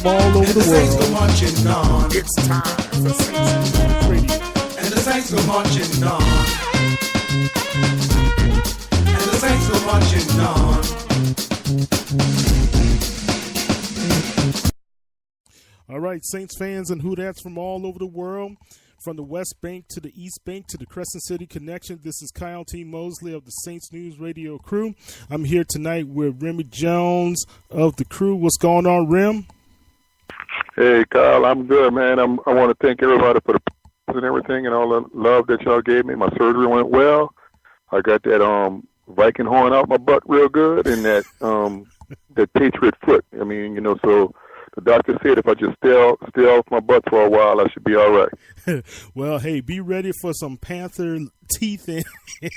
from all over the world. Go marching on. It's time for Saints News Radio. And the Saints go marching on. And the Saints go marching on. All right, Saints fans and Who-Dats from all over the world, from the West Bank to the East Bank to the Crescent City Connection. This is Kyle T. Mosley of the Saints News Radio crew. I'm here tonight with Remy Jones of the crew. What's going on, Rem? Hey, Kyle, I'm good, man. I want to thank everybody for the and everything and all the love that y'all gave me. My surgery went well. I got that Viking horn out my butt real good, and that that Patriot foot. I mean, you know, so the doctor said if I just stay off my butt for a while, I should be all right. Well, hey, be ready for some Panther teeth and claws.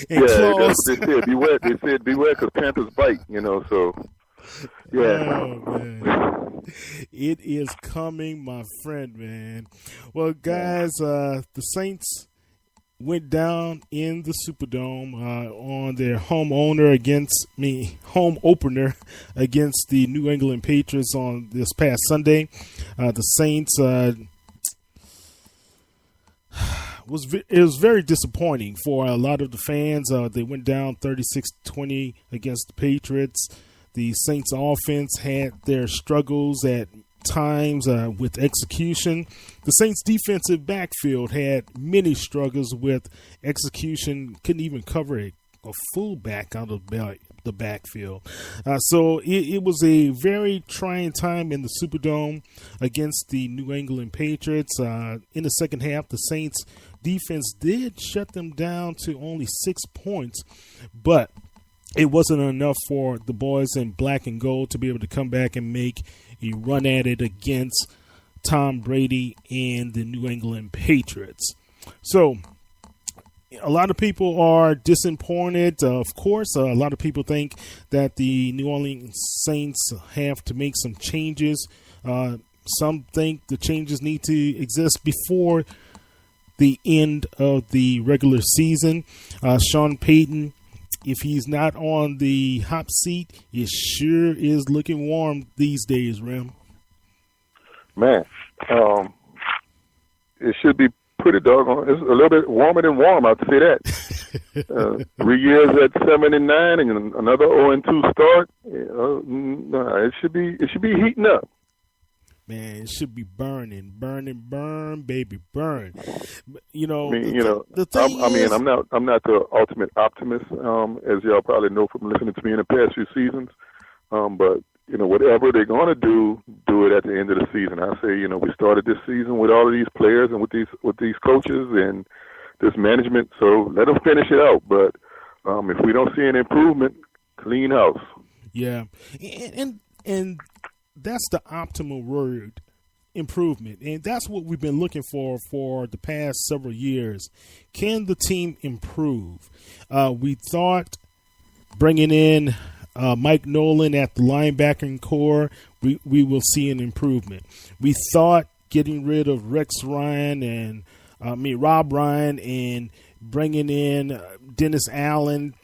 Yeah, they said beware. They said beware because Panthers bite. You know, so yeah. Oh, man. It is coming, my friend, man. Well, guys, the Saints went down in the Superdome on their home opener against the New England Patriots on this past Sunday. The Saints it was very disappointing for a lot of the fans. They went down 36-20 against the Patriots. The Saints offense had their struggles at times with execution. The Saints defensive backfield had many struggles with execution, couldn't even cover a fullback out of the backfield. So it was a very trying time in the Superdome against the New England Patriots. In the second half, the Saints defense did shut them down to only 6 points, but it wasn't enough for the boys in black and gold to be able to come back and make a run at it against Tom Brady and the New England Patriots. So a lot of people are disappointed. Of course, a lot of people think that the New Orleans Saints have to make some changes. Some think the changes need to exist before the end of the regular season. Sean Payton, if he's not on the hot seat, it sure is looking warm these days, Rem. Man, it should be pretty doggone. It's a little bit warmer than warm, I'd say that. 3 years at 7-9 and another 0-2 start. It should be heating up. Man, it should be burn, baby, burn. You know, the thing is, I'm not the ultimate optimist, as y'all probably know from listening to me in the past few seasons. But whatever they're gonna do it at the end of the season. I say, we started this season with all of these players and with these coaches and this management. So let them finish it out. But if we don't see an improvement, clean house. Yeah, and that's the optimal word, improvement. And that's what we've been looking for the past several years. Can the team improve? We thought bringing in Mike Nolan at the linebacking core, we will see an improvement. We thought getting rid of Rob Ryan and bringing in Dennis Allen,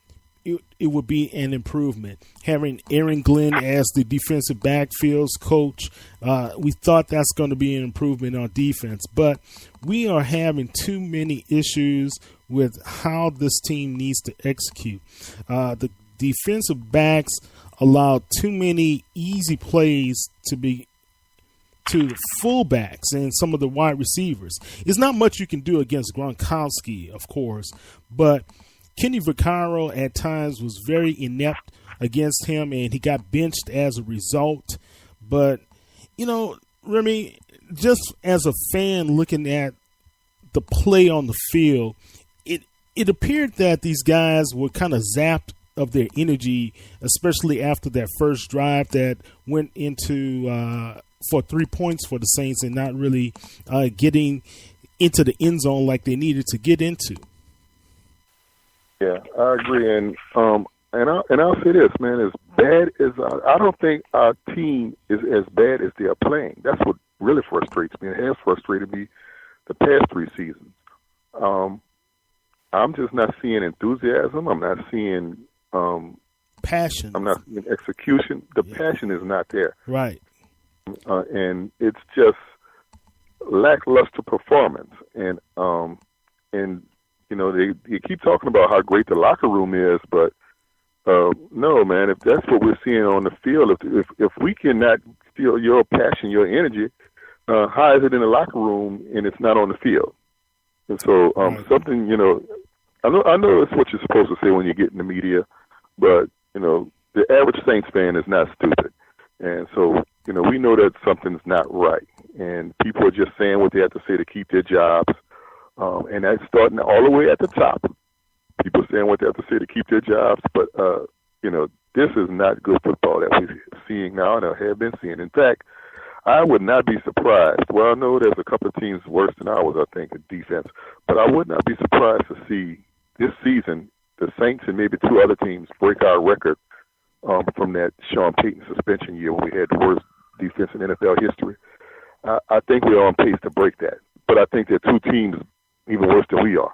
it would be an improvement. Having Aaron Glenn as the defensive backfields coach, we thought that's going to be an improvement on defense. But we are having too many issues with how this team needs to execute. The defensive backs allow too many easy plays to the fullbacks and some of the wide receivers. It's not much you can do against Gronkowski, of course, but Kenny Vaccaro at times was very inept against him, and he got benched as a result. But, Remy, just as a fan looking at the play on the field, it appeared that these guys were kind of zapped of their energy, especially after that first drive that went into for 3 points for the Saints and not really getting into the end zone like they needed to get into. Yeah, I agree, and I'll say this, man. As bad as I don't think our team is as bad as they are playing. That's what really frustrates me. It has frustrated me the past 3 seasons. I'm just not seeing enthusiasm. I'm not seeing passion. I'm not seeing execution. The passion is not there. Right. and it's just lackluster performance. And you know, they keep talking about how great the locker room is, but no, man, if that's what we're seeing on the field, if we cannot feel your passion, your energy, how is it in the locker room and it's not on the field? And so something, you know, I know it's what you're supposed to say when you get in the media, but, you know, the average Saints fan is not stupid. And so, you know, we know that something's not right. And people are just saying what they have to say to keep their jobs. And that's starting all the way at the top. People saying what they have to say to keep their jobs. But, you know, this is not good football that we're seeing now and have been seeing. In fact, I would not be surprised. Well, I know there's a couple of teams worse than ours, I think, in defense. But I would not be surprised to see this season the Saints and maybe two other teams break our record from that Sean Payton suspension year when we had the worst defense in NFL history. I think we're on pace to break that. But I think there are two teams even worse than we are.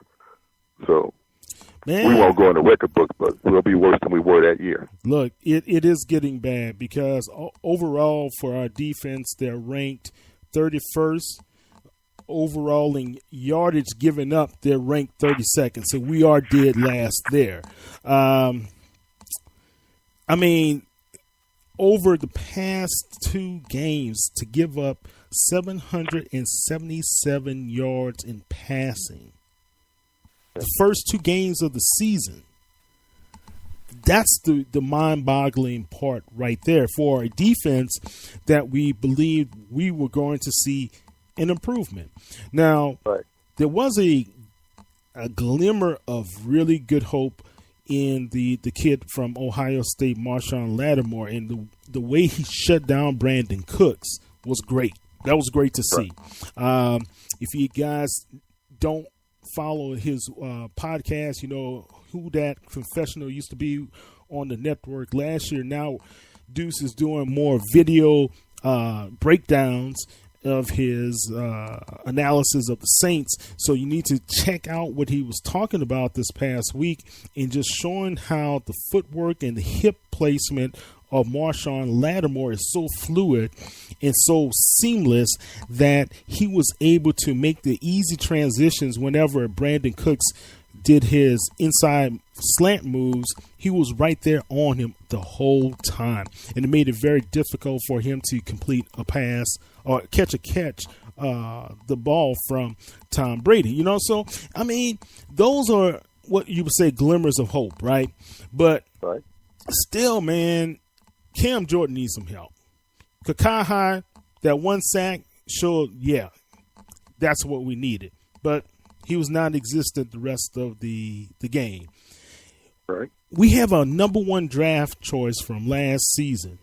So man, we won't go in the record book, but we'll be worse than we were that year. Look, it is getting bad because overall for our defense, they're ranked 31st. Overall in yardage given up, they're ranked 32nd. So we are dead last there. I mean, over the past two games to give up 777 yards in passing. The first two games of the season. That's the mind-boggling part right there for a defense that we believed we were going to see an improvement. Now, right. There was a glimmer of really good hope in the kid from Ohio State, Marshon Lattimore, and the way he shut down Brandon Cooks was great. That was great to see. If you guys don't follow his podcast, you know who that confessional used to be on the network last year. Now Deuce is doing more video breakdowns of his analysis of the Saints. So you need to check out what he was talking about this past week and just showing how the footwork and the hip placement of Marshon Lattimore is so fluid and so seamless that he was able to make the easy transitions whenever Brandon Cooks did his inside slant moves. He was right there on him the whole time, and it made it very difficult for him to complete a pass or catch the ball from Tom Brady. You know, so I mean, those are what you would say glimmers of hope, right? But still, man, Cam Jordan needs some help. Kakahi, that one sack showed, yeah, that's what we needed. But he was non-existent the rest of the game. Right. We have a number one draft choice from last season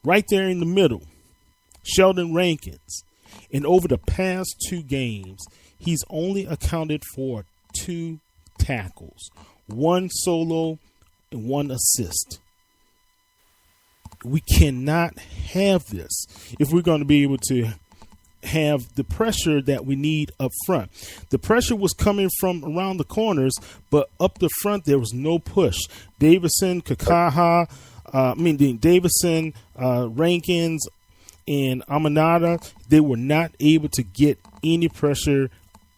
right there in the middle, Sheldon Rankins. And over the past two games, he's only accounted for 2 tackles, 1 solo and 1 assist. We cannot have this if we're going to be able to have the pressure that we need up front. The pressure was coming from around the corners, but up the front there was no push. Davison, Rankins, and Aminata, they were not able to get any pressure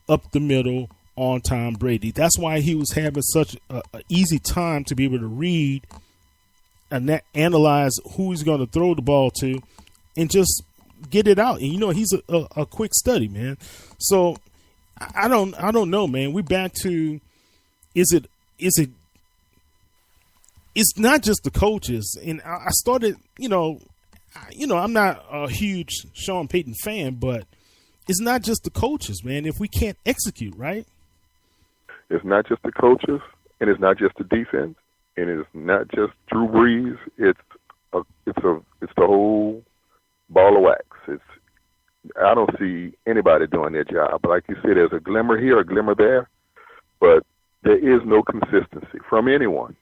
up the middle on Tom Brady. That's why he was having such an easy time to be able to read and analyze who he's going to throw the ball to and just get it out. And you know, he's a quick study, man. So I don't know, man. We back to it's not just the coaches. And I started, I'm not a huge Sean Payton fan, but it's not just the coaches, man. If we can't execute, right? It's not just the coaches, and it's not just the defense, and it's not just Drew Brees. It's the whole ball of wax. I don't see anybody doing their job. But like you said, there's a glimmer here, a glimmer there, but there is no consistency from anyone.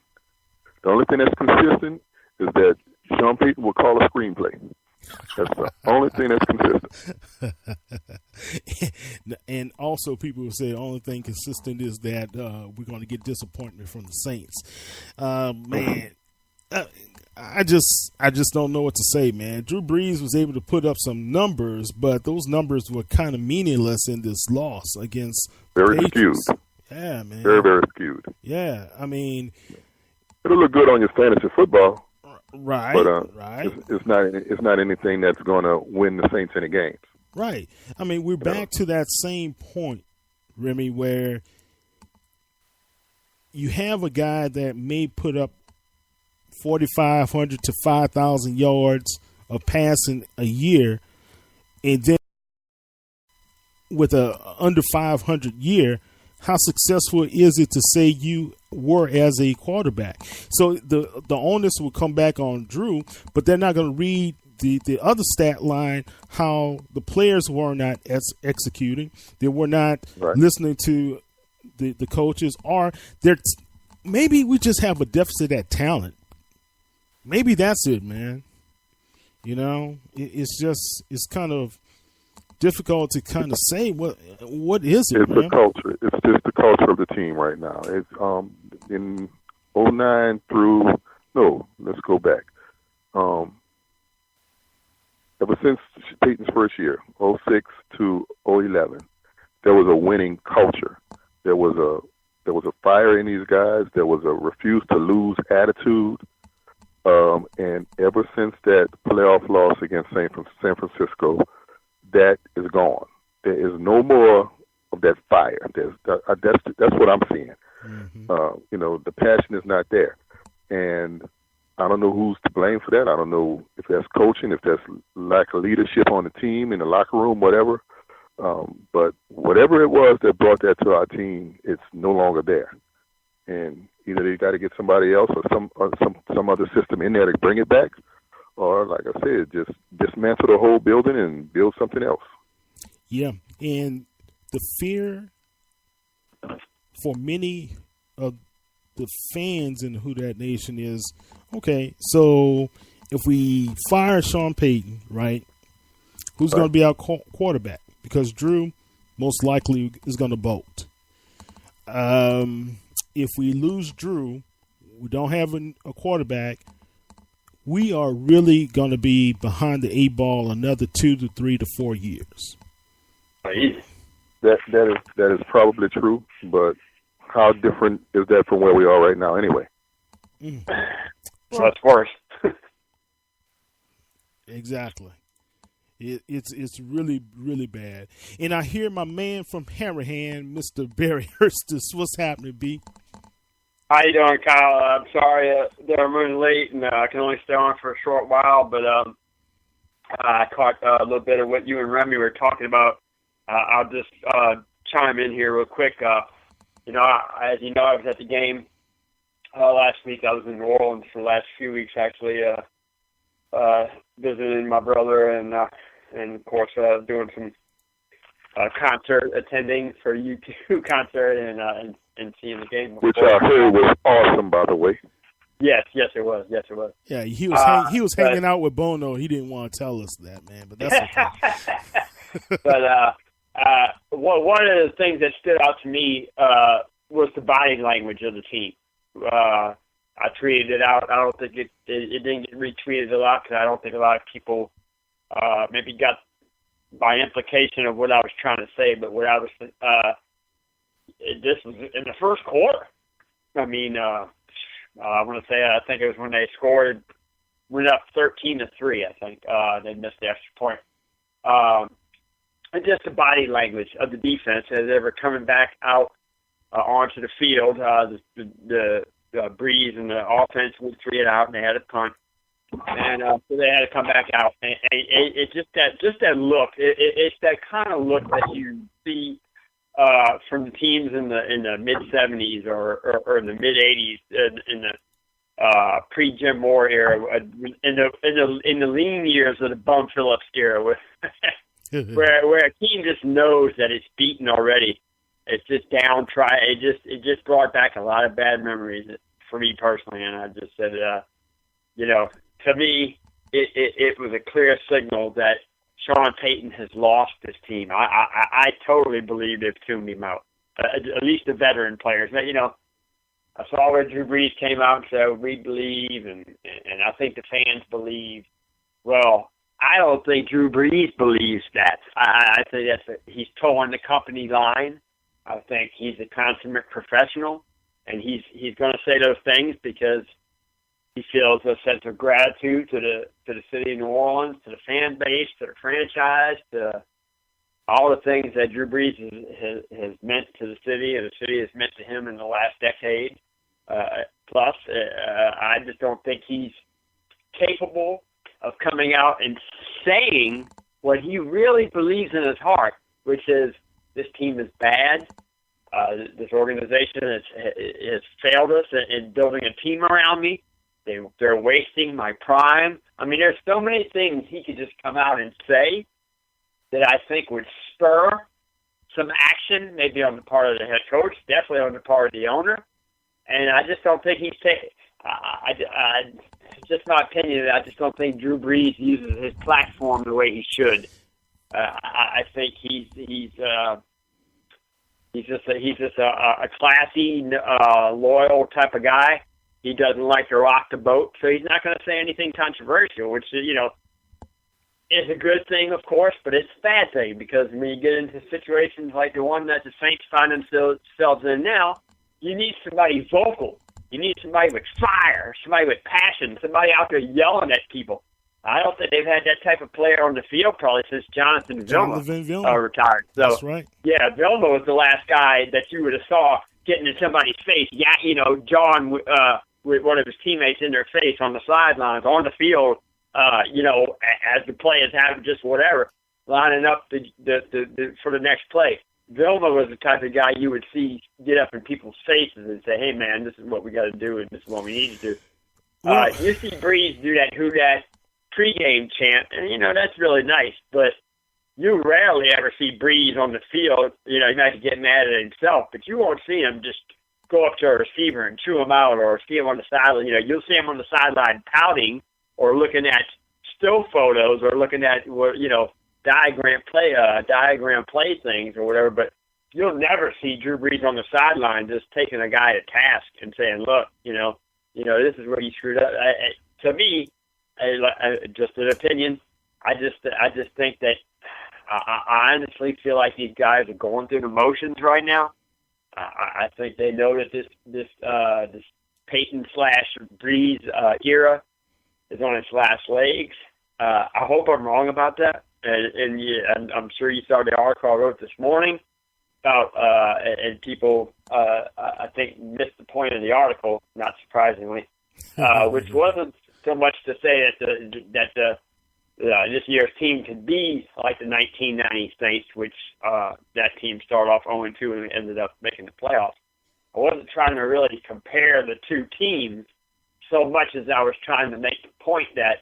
The only thing that's consistent is that Sean Payton will call a screenplay. That's the only thing that's consistent. And also people will say the only thing consistent is that we're going to get disappointment from the Saints. Man, I just don't know what to say, man. Drew Brees was able to put up some numbers, but those numbers were kind of meaningless in this loss against very Patriots. skewed. Yeah, man. Very, very skewed. Yeah, I mean, it'll look good on your fantasy football, right? But right. It's not anything that's going to win the Saints any games. Right. I mean, we're back to that same point, Remy, where you have a guy that may put up 4,500 to 5,000 yards of passing a year, and then with a under 500 year, how successful is it to say you were as a quarterback? So the onus will come back on Drew, but they're not going to read the other stat line, how the players were not executing. They were not listening to the coaches, or maybe we just have a deficit at talent. Maybe that's it, man. You know, it's kind of difficult to kind of say what is it, it's man? the culture. It's just the culture of the team right now. It's in 09 through let's go back. Ever since Peyton's first year, 06 to 011, there was a winning culture. There was a fire in these guys. There was a refuse to lose attitude. And ever since that playoff loss against San Francisco, that is gone. There is no more of that fire. That's what I'm seeing. Mm-hmm. The passion is not there, and I don't know who's to blame for that. I don't know if that's coaching, if that's lack of leadership on the team, in the locker room, whatever. But whatever it was that brought that to our team, it's no longer there. And either they got to get somebody else or some other system in there to bring it back, or like I said, just dismantle the whole building and build something else. Yeah, and the fear for many of the fans in Who Dat Nation is, okay, so if we fire Sean Payton, right, who's going to be our quarterback? Because Drew most likely is going to bolt. If we lose Drew, we don't have a quarterback, we are really going to be behind the 8 ball another 2 to 3 to 4 years. That is probably true, but how different is that from where we are right now anyway? Well, that's worse. Exactly. It's really, really bad. And I hear my man from Harahan, Mr. Barry Hirstius. What's happening, B? How you doing, Kyle? I'm sorry that I'm running late, and I can only stay on for a short while, but I caught a little bit of what you and Remy were talking about. I'll just chime in here real quick. As you know, I was at the game last week. I was in New Orleans for the last few weeks, actually, visiting my brother and of course, doing some concert attending for U2 concert and seeing the game. Which I heard was awesome, by the way. Yes, it was. Yeah, he was hanging out with Bono. He didn't want to tell us that, man, but that's okay. But one of the things that stood out to me was the body language of the team. I tweeted it out. I don't think it didn't get retweeted a lot because I don't think a lot of people maybe got by implication of what I was trying to say. But what I was this was in the first quarter. I mean, I want to say I think it was when they went up 13-3. I think they missed the extra point. And just the body language of the defense as they were coming back out onto the field. The Breeze and the offense would 3 it out, and they had a punt, and so they had to come back out. And it's just that look. It's that kind of look that you see from the teams in the mid '70s or in the mid '80s in the pre Jim Moore era, in the lean years of the Bum Phillips era, where a team just knows that it's beaten already. It's just downtrodden. It just brought back a lot of bad memories for me personally, and I just said, to me, it was a clear signal that Sean Payton has lost this team. I totally believe they've tuned him out, at least the veteran players. I saw where Drew Brees came out and said, "We believe," and And I think the fans believe, well, I don't think Drew Brees believes that. I think he's towing the company line. I think he's a consummate professional, and he's going to say those things because he feels a sense of gratitude to the city of New Orleans, to the fan base, to the franchise, to all the things that Drew Brees has meant to the city, and the city has meant to him in the last decade. Plus, I just don't think he's capable of coming out and saying what he really believes in his heart, which is this team is bad. This organization has failed us in building a team around me. They're wasting my prime. I mean, there's so many things he could just come out and say that I think would spur some action, maybe on the part of the head coach, definitely on the part of the owner. And I just don't think he's taking. It's just my opinion. I just don't think Drew Brees uses his platform the way he should. I think he's just a classy, loyal type of guy. He doesn't like to rock the boat, so he's not going to say anything controversial, which is a good thing, of course, but it's a bad thing because when you get into situations like the one that the Saints find themselves in now, you need somebody vocal. You need somebody with fire, somebody with passion, somebody out there yelling at people. I don't think they've had that type of player on the field probably since Jonathan Vilma retired. So, that's right. Yeah, Vilma was the last guy that you would have saw getting in somebody's face. Yeah, John with one of his teammates in their face on the sidelines, on the field, as the play is happening, just whatever, lining up for the next play. Vilma was the type of guy you would see get up in people's faces and say, hey, man, this is what we got to do and this is what we need to do. You see Brees do that who dat pregame chant, and, that's really nice, but you rarely ever see Brees on the field. He might get mad at himself, but you won't see him just go up to a receiver and chew him out or see him on the sideline. You'll see him on the sideline pouting or looking at still photos or looking at, diagram play things or whatever, but you'll never see Drew Brees on the sideline just taking a guy to task and saying, look, this is where you screwed up. To me, just an opinion, I just think that I honestly feel like these guys are going through the motions right now. I think they know that this Peyton / Brees era is on its last legs. I hope I'm wrong about that. And I'm sure you saw the article I wrote this morning about, and people, I think, missed the point of the article, not surprisingly, which wasn't so much to say that this year's team could be like the 1990 Saints, which that team started off 0-2 and ended up making the playoffs. I wasn't trying to really compare the two teams so much as I was trying to make the point that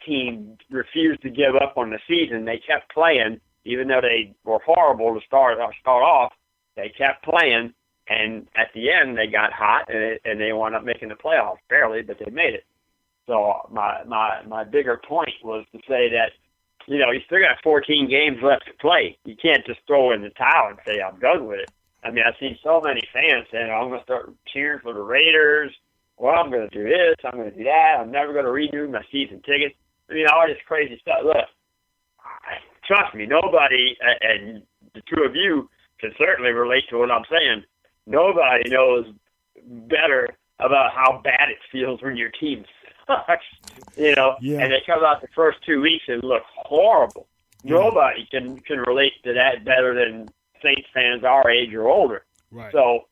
team refused to give up on the season. They kept playing, even though they were horrible to start off. They kept playing, and at the end they got hot, and they wound up making the playoffs barely, but they made it. So my bigger point was to say that you still got 14 games left to play. You can't just throw in the towel and say I'm done with it. I mean, I've seen so many fans saying I'm going to start cheering for the Raiders. Well, I'm going to do this, I'm going to do that, I'm never going to renew my season tickets. I mean, all this crazy stuff. Look, trust me, nobody, and the two of you can certainly relate to what I'm saying, nobody knows better about how bad it feels when your team sucks, Yeah. And they come out the first 2 weeks and look horrible. Yeah. Nobody can relate to that better than Saints fans our age or older. Right. So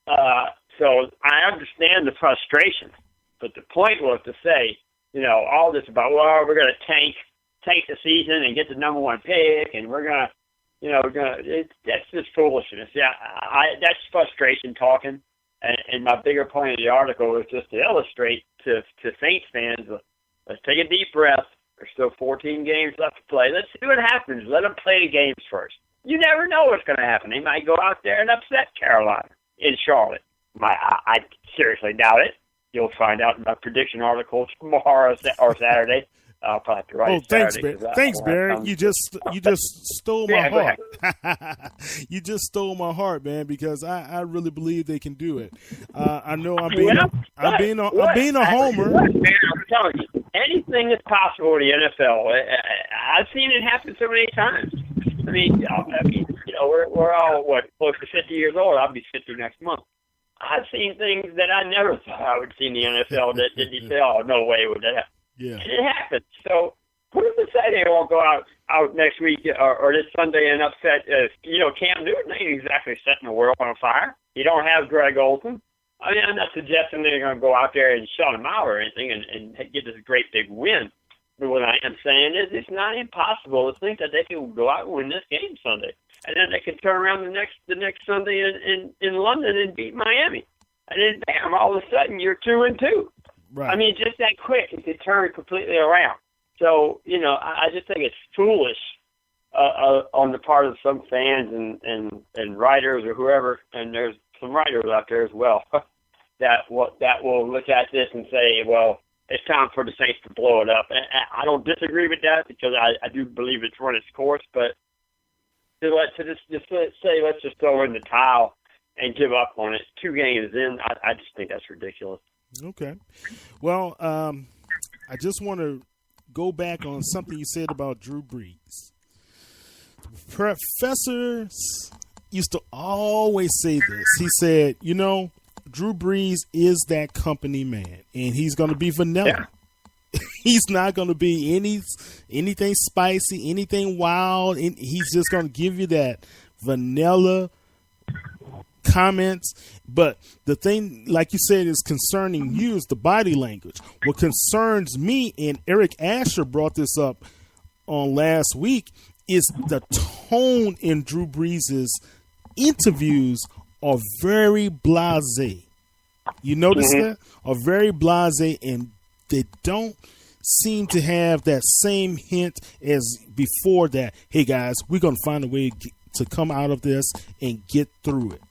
I understand the frustration, but the point was to say, all this about, well, we're going to tank the season and get the number one pick, and we're going to, that's just foolishness. Yeah, that's frustration talking. And my bigger point of the article was just to illustrate to Saints fans, let's take a deep breath. There's still 14 games left to play. Let's see what happens. Let them play the games first. You never know what's going to happen. They might go out there and upset Carolina in Charlotte. I seriously doubt it. You'll find out in my prediction article tomorrow or Saturday. I'll probably have to write Oh, it thanks, Saturday, Barry. 'cause Thanks, I Barry. have You just stole my Yeah, go heart. You just stole my heart, man, because I really believe they can do it. I know I'm being a homer. Look, man, I'm telling you, anything is possible in the NFL. I've seen it happen so many times. I mean, we're all close to 50 years old. I'll be 50 next month. I've seen things that I never thought I would see in the NFL that you say, "Oh, no way would that happen." Yeah. And it happens. So who's to say they won't go out next week or this Sunday and upset? Cam Newton ain't exactly setting the world on fire. You don't have Greg Olsen. I mean, I'm not suggesting they're going to go out there and shut him out or anything and get this great big win. But what I am saying is it's not impossible to think that they can go out and win this game Sunday. And then they can turn around the next Sunday in London and beat Miami. And then, bam, all of a sudden you're 2-2. Right. I mean, just that quick, it could turn completely around. So, I just think it's foolish on the part of some fans and writers or whoever, and there's some writers out there as well, that will look at this and say, well, it's time for the Saints to blow it up. And I don't disagree with that because I do believe it's run its course, but to say let's just throw in the towel and give up on it 2 games in, I just think that's ridiculous. Okay. Well, I just want to go back on something you said about Drew Brees. Professors used to always say this. He said, Drew Brees is that company man, and he's going to be vanilla. Yeah. He's not going to be anything spicy, anything wild. He's just going to give you that vanilla comments. But the thing, like you said, is concerning you is the body language. What concerns me, and Eric Asher brought this up on last week, is the tone in Drew Brees' interviews are very blasé. You notice that? Are very blasé, and they don't seem to have that same hint as before that, hey guys, we're going to find a way to come out of this and get through it.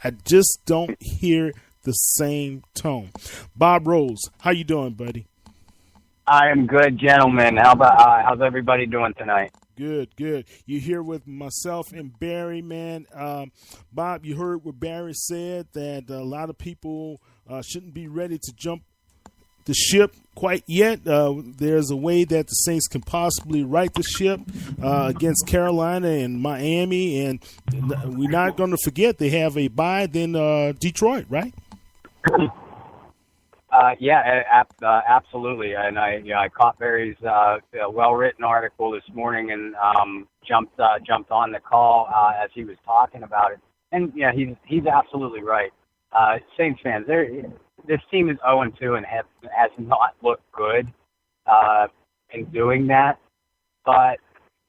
I just don't hear the same tone. Bob Rose, how you doing, buddy? I am good, gentlemen. How's everybody doing tonight? Good. You're here with myself and Barry, man. Bob, you heard what Barry said, that a lot of people shouldn't be ready to jump the ship quite yet. There's a way that the Saints can possibly right the ship against Carolina and Miami, and we're not going to forget they have a bye, then Detroit, right? Absolutely. And I caught Barry's well-written article this morning and jumped on the call as he was talking about it. And yeah, he's absolutely right. Saints fans, this team is 0-2 and has not looked good in doing that. But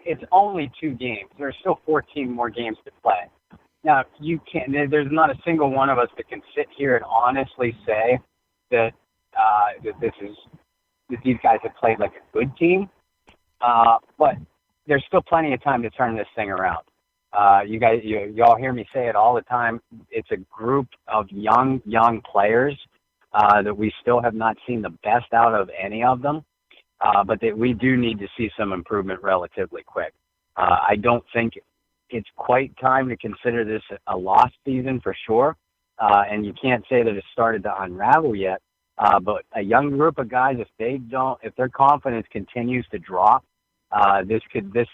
it's only 2 games. There's still 14 more games to play. Now, there's not a single one of us that can sit here and honestly say that these guys have played like a good team. But there's still plenty of time to turn this thing around. Y'all hear me say it all the time. It's a group of young players that we still have not seen the best out of any of them. But that we do need to see some improvement relatively quick. I don't think it's quite time to consider this a lost season for sure. And you can't say that it started to unravel yet. But a young group of guys, if their confidence continues to drop, this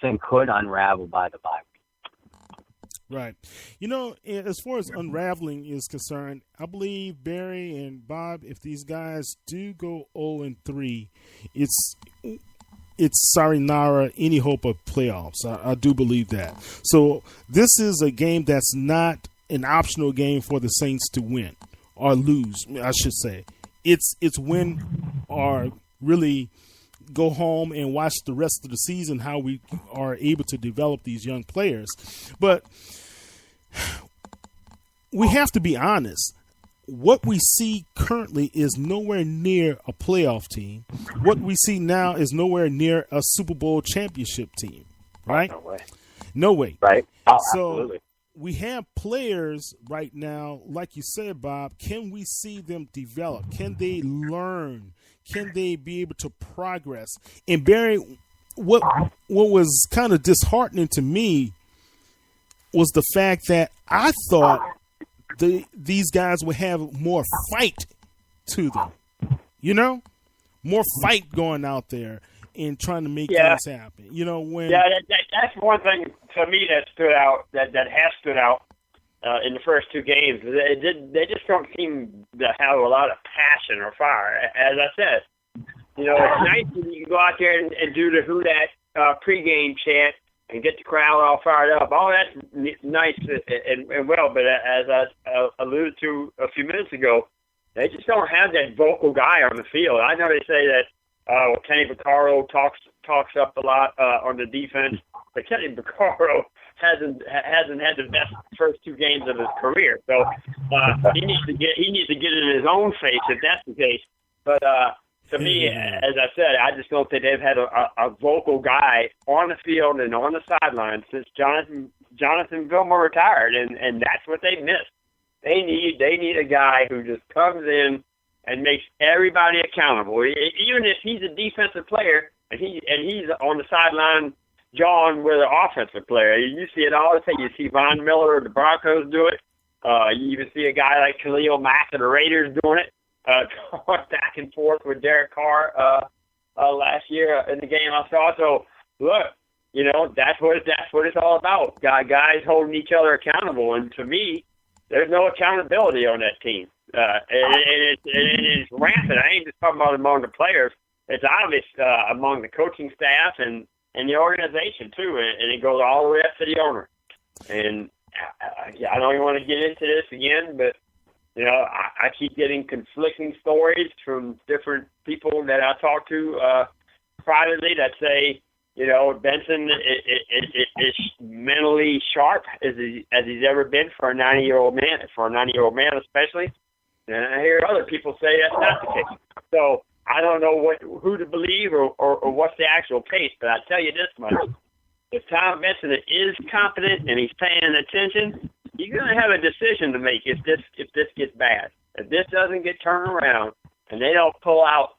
thing could unravel by the bye. Right. As far as unraveling is concerned, I believe Barry and Bob, if these guys do go 0-3, it's sayonara any hope of playoffs. I do believe that. So this is a game that's not an optional game for the Saints to win or lose, I should say. It's win or really go home and watch the rest of the season, how we are able to develop these young players. But we have to be honest. What we see currently is nowhere near a playoff team. What we see now is nowhere near a Super Bowl championship team, right? No way. Right. So absolutely. We have players right now, like you said, Bob. Can we see them develop? Can they learn? can they be able to progress? And Barry, what was kind of disheartening to me was the fact that I thought these guys would have more fight to them, you know, more fight going out there and trying to make things happen. You know, when that's one thing for me that stood out, that has stood out in the first two games. They just don't seem to have a lot of passion or fire. As I said, you know, it's nice when you can go out there and do the Who Dat pregame chant and get the crowd all fired up. All that's nice and well, but as I alluded to a few minutes ago, they just don't have that vocal guy on the field. I know they say that Kenny Vaccaro talks up a lot on the defense, but Kenny Vaccaro hasn't had the best first two games of his career. So he needs to get in his own face if that's the case. But to me, as I said, I just don't think they've had a vocal guy on the field and on the sideline since Jonathan Vilma retired, and that's what they missed. They need a guy who just comes in and makes everybody accountable. Even if he's a defensive player and he's on the sideline jawing with an offensive player. You see it all the time. You see Von Miller of the Broncos do it. You even see a guy like Khalil Mack of the Raiders doing it, going back and forth with Derek Carr last year in the game I saw. So look, you know, that's what it's all about. Guys holding each other accountable, and to me, there's no accountability on that team. And it's rampant. I ain't just talking about among the players. It's obvious among the coaching staff and the organization too, and it goes all the way up to the owner. And I don't even want to get into this again, but you know, I keep getting conflicting stories from different people that I talk to privately that say, you know, Benson is mentally sharp as he's ever been for a 90-year-old man, especially. And I hear other people say that's not the case. So I don't know who to believe or what's the actual case, but I tell you this much: if Tom Benson is competent and he's paying attention, you're going to have a decision to make if this gets bad. If this doesn't get turned around and they don't pull out,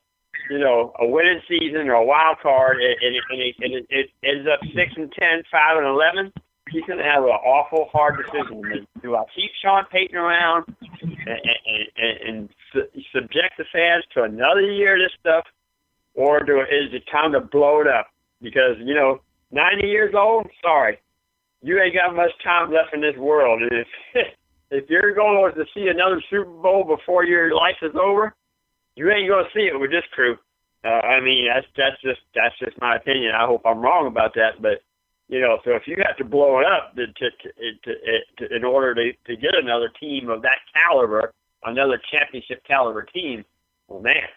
you know, a winning season or a wild card, and it ends up 6-10, 5-11, he's going to have an awful hard decision to make. Do I keep Sean Payton around and subject the fans to another year of this stuff, or is it time to blow it up? Because, you know, 90 years old, sorry, you ain't got much time left in this world. And if you're going to see another Super Bowl before your life is over, you ain't going to see it with this crew. I mean, that's just my opinion. I hope I'm wrong about that, but you know, so if you have to blow it up in order to get another team of that caliber, another championship caliber team, well, man,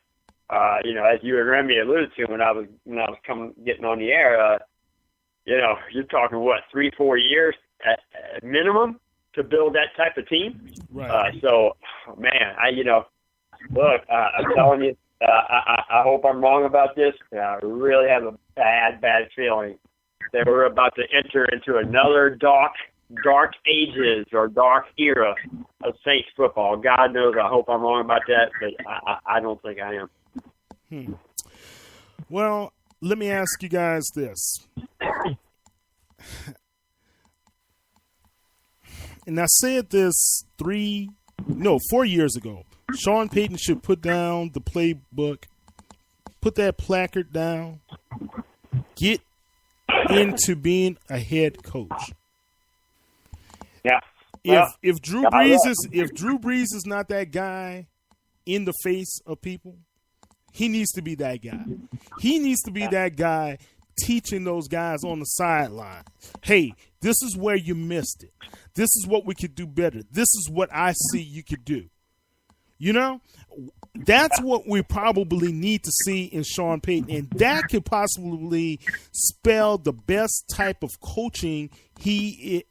you know, as you and Remy alluded to when I was getting on the air, you know, you're talking 3-4 years at minimum to build that type of team. Right. So, man, look, I'm telling you, I hope I'm wrong about this. I really have a bad feeling that we're about to enter into another dark ages or dark era of Saints football. God knows, I hope I'm wrong about that, but I don't think I am. Well, let me ask you guys this. And I said this 4 years ago. Sean Payton should put down the playbook, put that placard down, get into being a head coach. Yeah. If Drew Brees is not that guy in the face of people, he needs to be that guy. He needs to be that guy teaching those guys on the sideline. Hey, this is where you missed it. This is what we could do better. This is what I see you could do. You know, that's what we probably need to see in Sean Payton, and that could possibly spell the best type of coaching we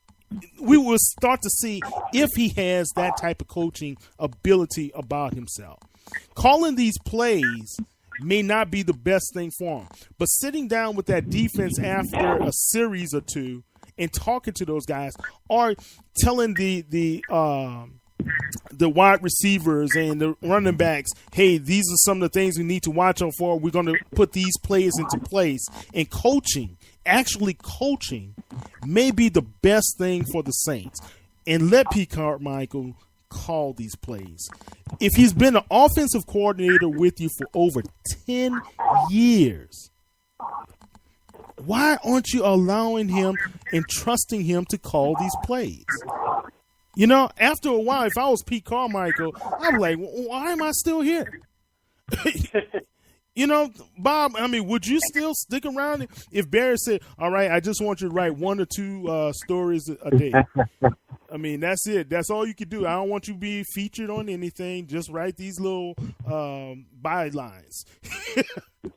will start to see if he has that type of coaching ability about himself. Calling these plays may not be the best thing for him, but sitting down with that defense after a series or two and talking to those guys, or telling the the wide receivers and the running backs, hey, these are some of the things we need to watch out for. We're going to put these players into place. And coaching, actually coaching, may be the best thing for the Saints. And let Pete Carmichael call these plays. If he's been an offensive coordinator with you for over 10 years, why aren't you allowing him and trusting him to call these plays? You know, after a while, if I was Pete Carmichael, I'm like, why am I still here? You know, Bob, I mean, would you still stick around if Barry said, all right, I just want you to write 1 or 2 stories a day? I mean, that's it. That's all you can do. I don't want you to be featured on anything. Just write these little bylines,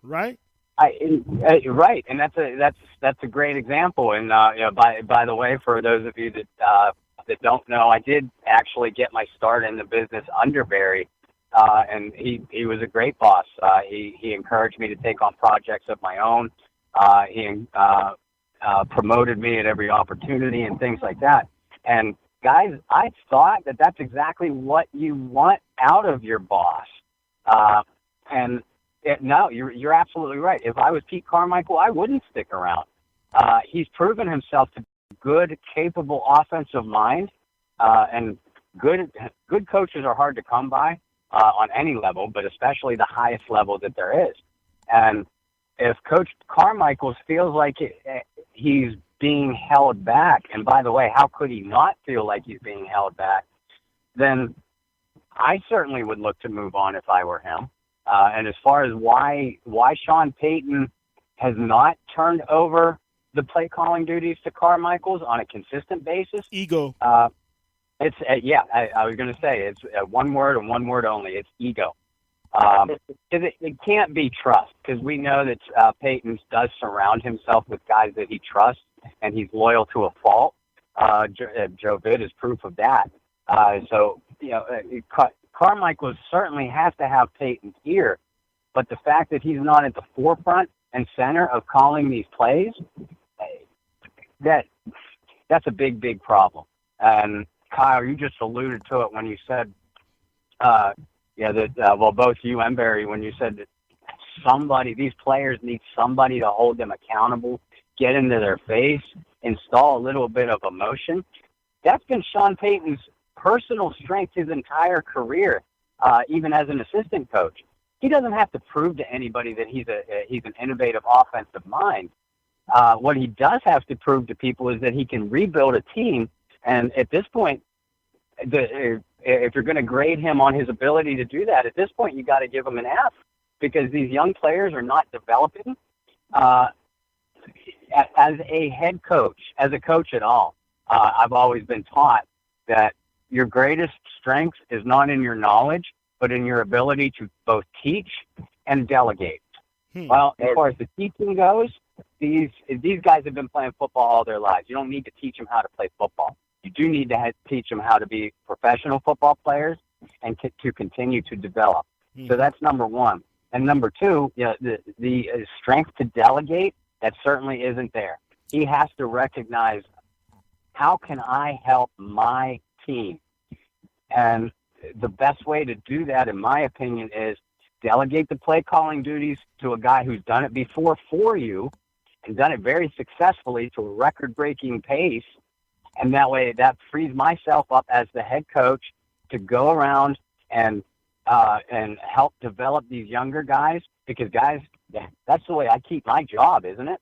right? Right, and that's a great example. And by the way, for those of you that don't know, I did actually get my start in the business under Barry, and he was a great boss. He encouraged me to take on projects of my own. He promoted me at every opportunity and things like that. And guys, I thought that that's exactly what you want out of your boss. No, you're absolutely right. If I was Pete Carmichael, I wouldn't stick around. He's proven himself to be a good, capable offensive mind, and good coaches are hard to come by on any level, but especially the highest level that there is. And if Coach Carmichael feels like he's being held back, and by the way, how could he not feel like he's being held back, then I certainly would look to move on if I were him. And as far as why Sean Payton has not turned over the play calling duties to Carmichael's on a consistent basis, ego. It's I was going to say it's one word and one word only. It's ego. It can't be trust, because we know that Payton does surround himself with guys that he trusts, and he's loyal to a fault. Joe Vitt is proof of that. So Carmichael certainly has to have Payton's ear, but the fact that he's not at the forefront and center of calling these plays, that's a big, big problem. And Kyle, you just alluded to it when you said, both you and Barry, when you said that these players need somebody to hold them accountable, get into their face, install a little bit of emotion. That's been Sean Payton's personal strength his entire career, even as an assistant coach. He doesn't have to prove to anybody that he's an innovative offensive mind. What he does have to prove to people is that he can rebuild a team. And at this point, if you're going to grade him on his ability to do that, at this point you got to give him an F, because these young players are not developing as a head coach, as a coach at all. I've always been taught that your greatest strength is not in your knowledge, but in your ability to both teach and delegate. Well, as far as the teaching goes, these guys have been playing football all their lives. You don't need to teach them how to play football. You do need to teach them how to be professional football players and to continue to develop. So that's number one. And number two, the strength to delegate, that certainly isn't there. He has to recognize, how can I help my team? And the best way to do that, in my opinion, is delegate the play calling duties to a guy who's done it before for you and done it very successfully to a record-breaking pace. And that way, that frees myself up as the head coach to go around and help develop these younger guys, because guys, that's the way I keep my job, isn't it?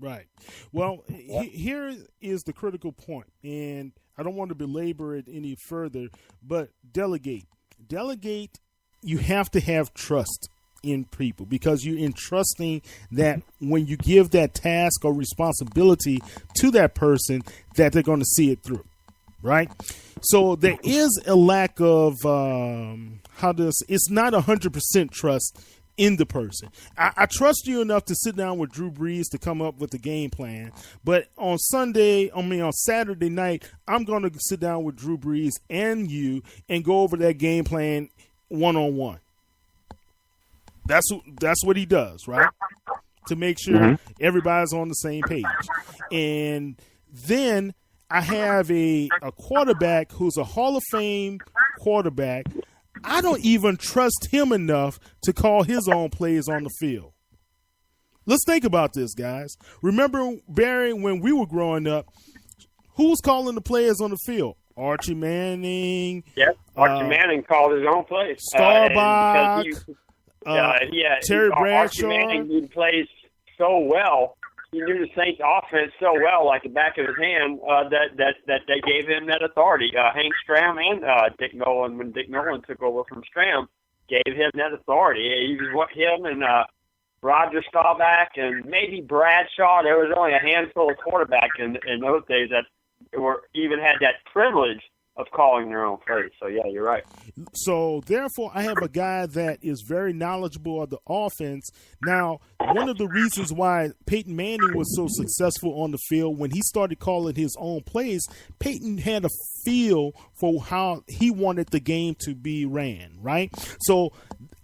Right. Well, here is the critical point, and I don't want to belabor it any further, but delegate. Delegate, you have to have trust in people, because you're entrusting that when you give that task or responsibility to that person, that they're going to see it through, right? So there is a lack of, it's not 100% trust in the person. I trust you enough to sit down with Drew Brees to come up with the game plan, but on Saturday night, I'm going to sit down with Drew Brees and you and go over that game plan one-on-one. That's what he does, right? To make sure everybody's on the same page. And then I have a quarterback who's a Hall of Fame quarterback, I don't even trust him enough to call his own plays on the field. Let's think about this, guys. Remember, Barry, when we were growing up, who was calling the players on the field? Archie Manning. Yep, Archie Manning called his own plays. Starbuck. Terry Bradshaw. Archie Manning knew the plays so well. He knew the Saints offense so well, like the back of his hand, that they gave him that authority. Hank Stram and Dick Nolan, when Dick Nolan took over from Stram, gave him that authority. He was what him and Roger Staubach and maybe Bradshaw. There was only a handful of quarterbacks in those days that even had that privilege of calling their own plays. So, yeah, you're right. So, therefore, I have a guy that is very knowledgeable of the offense. Now, one of the reasons why Peyton Manning was so successful on the field, when he started calling his own plays, Peyton had a feel for how he wanted the game to be ran, right? So,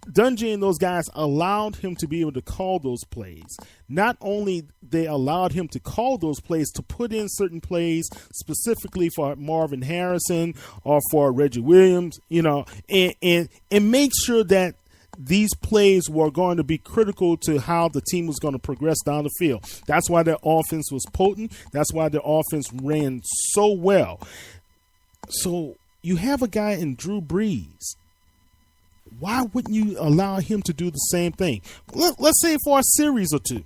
Dungy and those guys allowed him to be able to call those plays. Not only they allowed him to call those plays, to put in certain plays specifically for Marvin Harrison or for Reggie Williams, and make sure that these plays were going to be critical to how the team was going to progress down the field. That's why their offense was potent. That's why their offense ran so well. So you have a guy in Drew Brees. Why wouldn't you allow him to do the same thing? Let's say for a series or two,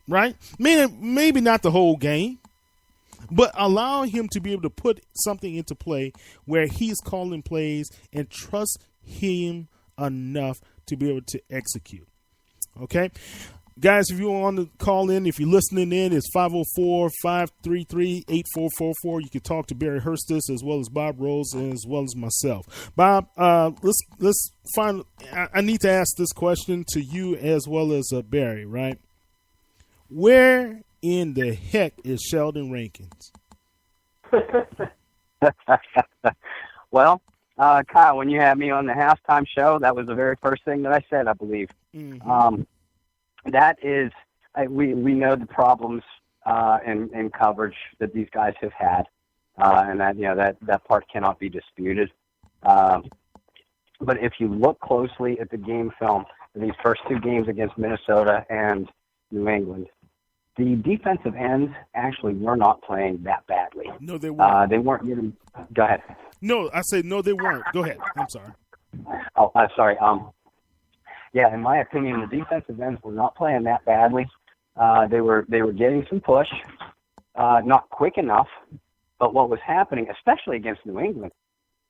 right? Maybe not the whole game, but allow him to be able to put something into play where he's calling plays and trust him enough to be able to execute. Okay? Guys, if you want to call in, if you're listening in, it's 504-533-8444. You can talk to Barry Hirstius as well as Bob Rose and as well as myself. Bob, let's find. I need to ask this question to you as well as Barry, right? Where in the heck is Sheldon Rankins? Well, Kyle, when you had me on the halftime show, that was the very first thing that I said, I believe. Mm-hmm. That is, we know the problems in coverage that these guys have had, and that part cannot be disputed. But if you look closely at the game film, these first two games against Minnesota and New England, the defensive ends actually were not playing that badly. No, they weren't. They weren't getting. Go ahead. No, I said no, they weren't. Go ahead. I'm sorry. Oh, I'm sorry. Yeah, in my opinion, the defensive ends were not playing that badly. They were getting some push, not quick enough. But what was happening, especially against New England,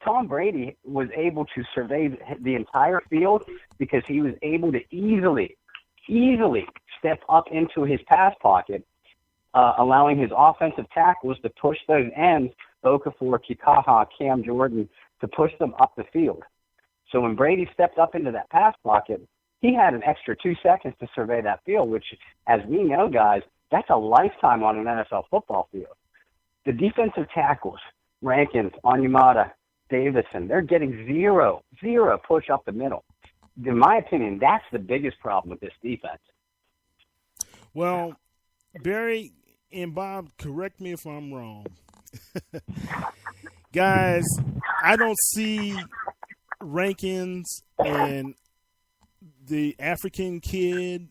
Tom Brady was able to survey the entire field because he was able to easily step up into his pass pocket, allowing his offensive tackles to push those ends, Okafor, Kikaha, Cam Jordan, to push them up the field. So when Brady stepped up into that pass pocket, he had an extra 2 seconds to survey that field, which, as we know, guys, that's a lifetime on an NFL football field. The defensive tackles, Rankins, Onyemata, Davison, they're getting zero push up the middle. In my opinion, that's the biggest problem with this defense. Well, Barry and Bob, correct me if I'm wrong. Guys, I don't see Rankins and the African kid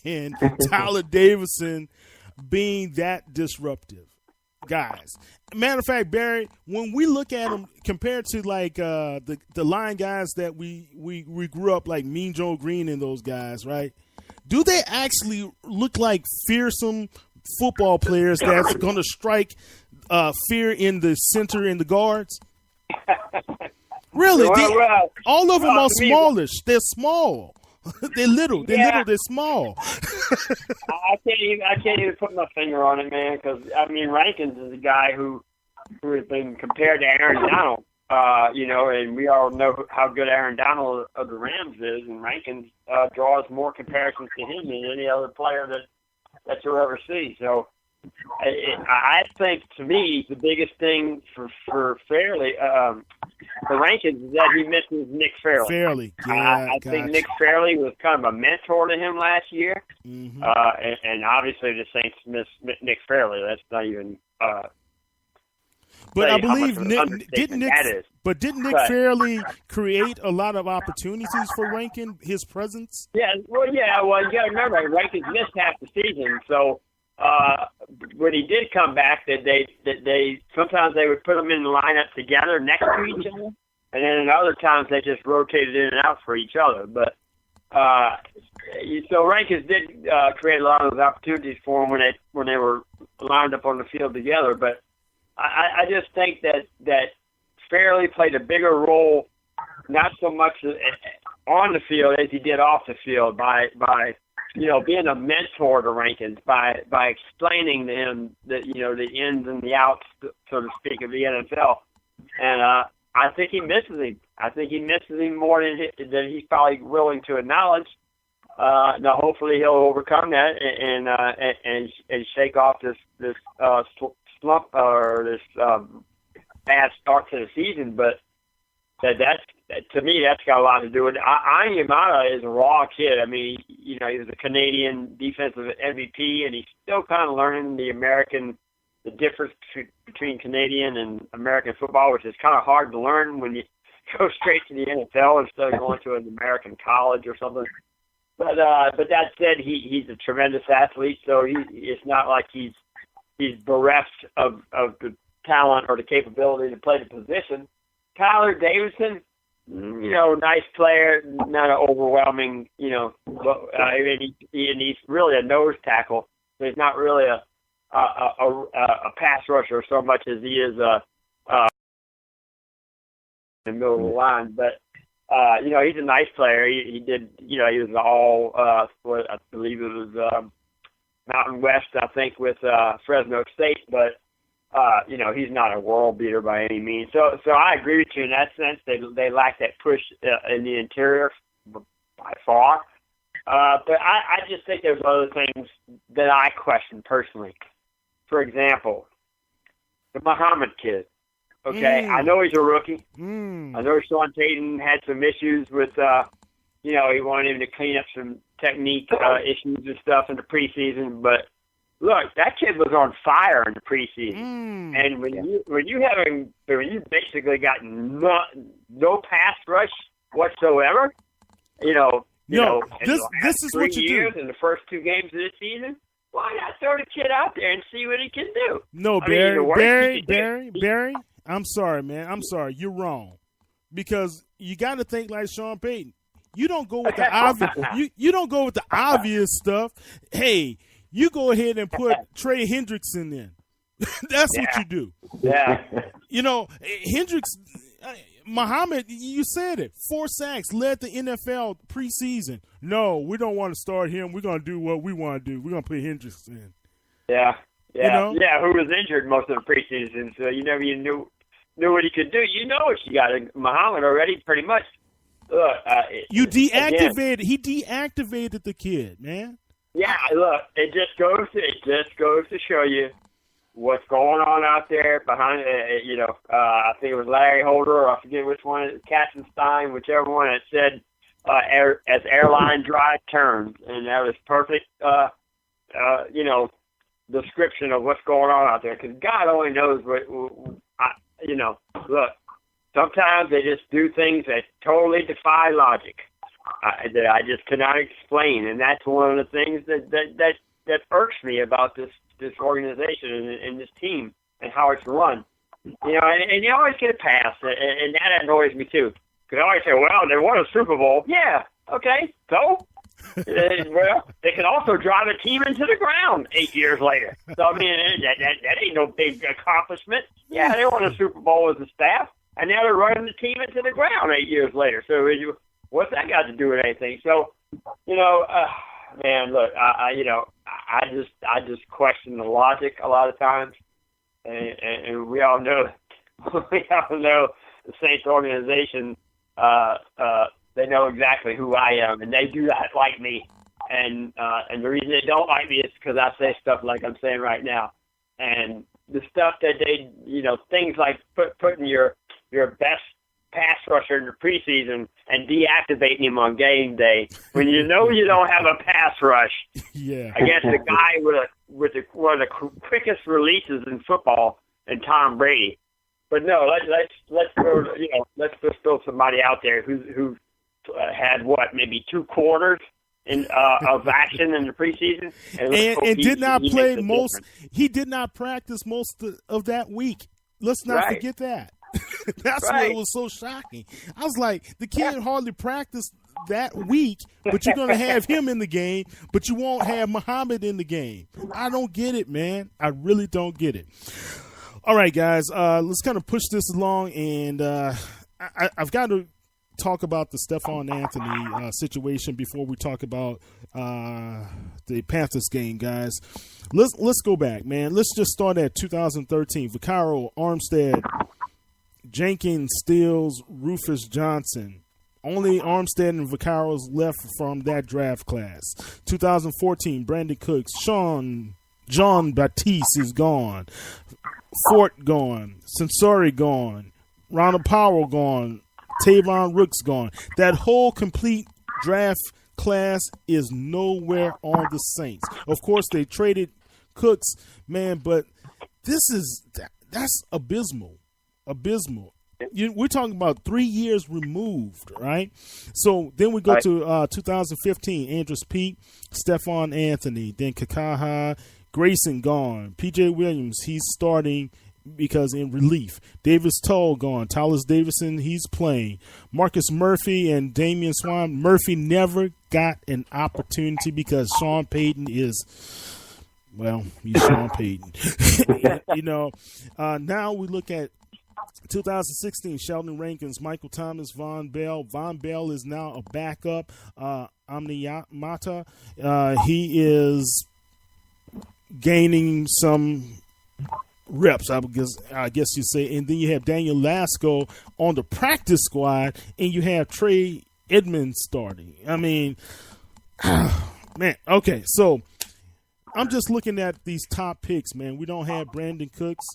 and Tyler Davison being that disruptive. Guys, matter of fact, Barry, when we look at them compared to like the line guys that we grew up like Mean Joe Green and those guys, right? Do they actually look like fearsome football players that's going to strike fear in the center and the guards? Really? All of them are smallish. They're small. They're little. They're little. They're small. I can't even put my finger on it, man. Because Rankins is a guy who has been compared to Aaron Donald. And we all know how good Aaron Donald of the Rams is, and Rankins draws more comparisons to him than any other player that you'll ever see. So I think, to me, the biggest thing for Fairley, for Rankins, is that he misses Nick Fairley. I think Nick Fairley was kind of a mentor to him last year, mm-hmm. and obviously the Saints missed Nick Fairley. That's not even But tell I you how believe much of an Nick understatement that is. didn't Nick But- Fairley create a lot of opportunities for Rankin? His presence. Yeah, well, you got to remember, Rankin missed half the season, so when he did come back, that they sometimes they would put them in the lineup together next to each other, and then in other times they just rotated in and out for each other. But so Rankins did create a lot of those opportunities for them when they were lined up on the field together. But I just think that Fairley played a bigger role, not so much on the field as he did off the field by being a mentor to Rankins, by explaining to him the ins and the outs, so to speak, of the NFL. And I think he misses him. I think he misses him more than he's probably willing to acknowledge. Now, hopefully, he'll overcome that and shake off this slump or this bad start to the season. But that's to me, that's got a lot to do with it. Onyemata is a raw kid. I mean, he was a Canadian defensive MVP, and he's still kind of learning the difference between Canadian and American football, which is kind of hard to learn when you go straight to the NFL instead of going to an American college or something. But that said, he's a tremendous athlete, so it's not like he's bereft of the talent or the capability to play the position. Tyler Davidson, nice player, not an overwhelming, and he's really a nose tackle, so he's not really a pass rusher so much as he is in the middle of the line. But he's a nice player. He did, he was all I believe it was Mountain West, I think, with Fresno State, but he's not a world beater by any means. So I agree with you in that sense. They lack that push in the interior by far. But I just think there's other things that I question personally. For example, the Muhammad kid. Okay, I know he's a rookie. I know Sean Payton had some issues with, he wanted him to clean up some technique issues and stuff in the preseason. But look, that kid was on fire in the preseason. And when you basically got no pass rush whatsoever, this is what you do in the first 2 games of this season. Why not throw the kid out there and see what he can do? No, Barry, I'm sorry, man. I'm sorry. You're wrong. Because you got to think like Sean Payton. You don't go with the obvious. You don't go with the obvious stuff. Hey, you go ahead and put Trey Hendrickson in. That's what you do. Yeah. Hendricks, Muhammad, you said it. 4 sacks, led the NFL preseason. No, we don't want to start him. We're going to do what we want to do. We're going to put Hendricks in. Yeah. Yeah. Who was injured most of the preseason, so you never even knew what he could do. You know what you got. Muhammad already pretty much. He deactivated the kid, man. Yeah, look, it just goes to show you what's going on out there behind. I think it was Larry Holder, or I forget which one, Katzenstein, whichever one, that said as airline drive turns, and that was perfect. Description of what's going on out there, because God only knows what. Look, sometimes they just do things that totally defy logic. That I just cannot explain, and that's one of the things that irks me about this organization and this team and how it's run. And you always get a pass, and that annoys me too. Because I always say, "Well, they won a Super Bowl." Yeah, okay, so well, they can also drive a team into the ground 8 years later. So I mean, that ain't no big accomplishment. Yeah, they won a Super Bowl as a staff, and now they're running the team into the ground 8 years later. So what's that got to do with anything? So, man, look, I just question the logic a lot of times, and we all know the Saints organization. They know exactly who I am, and they do not like me. And the reason they don't like me is because I say stuff like I'm saying right now, and the stuff that they, things like putting your best pass rusher in the preseason and deactivating him on game day when you know you don't have a pass rush. Yeah. Against the guy with one of the quickest releases in football, and Tom Brady. But no, let's throw somebody out there who had maybe 2 quarters of action in the preseason and did not play most. He did not practice most of that week. Let's not forget that. That's what was so shocking. I was like, the kid hardly practiced that week, but you're going to have him in the game, but you won't have Muhammad in the game. I don't get it, man. I really don't get it. All right, guys, let's kind of push this along, and I've got to talk about the Stephon Anthony situation before we talk about the Panthers game, guys. Let's go back, man. Let's just start at 2013. Vaccaro, Armstead, Jenkins, Stills, Rufus Johnson. Only Armstead and Vaccaro's left from that draft class. 2014, Brandon Cooks, John Baptiste is gone. Fort gone. Sensori gone. Ronald Powell gone. Tavon Rooks gone. That whole complete draft class is nowhere on the Saints. Of course, they traded Cooks, man, but that's abysmal. Abysmal. We're talking about 3 years removed, right? So then we go to 2015, Andrus Peat, Stephon Anthony, then Kakaha, Grayson gone, P.J. Williams, he's starting because in relief. Davis Tull gone, Tyler Davison, he's playing. Marcus Murphy and Damian Swan. Murphy never got an opportunity because Sean Payton is, well, he's Sean Payton. Now we look at 2016, Sheldon Rankins, Michael Thomas, Von Bell. Von Bell is now a backup. Omni Mata, he is gaining some reps, I guess you say. And then you have Daniel Lasco on the practice squad, and you have Trey Edmonds starting. I mean, man, okay, so I'm just looking at these top picks, man. We don't have Brandon Cooks.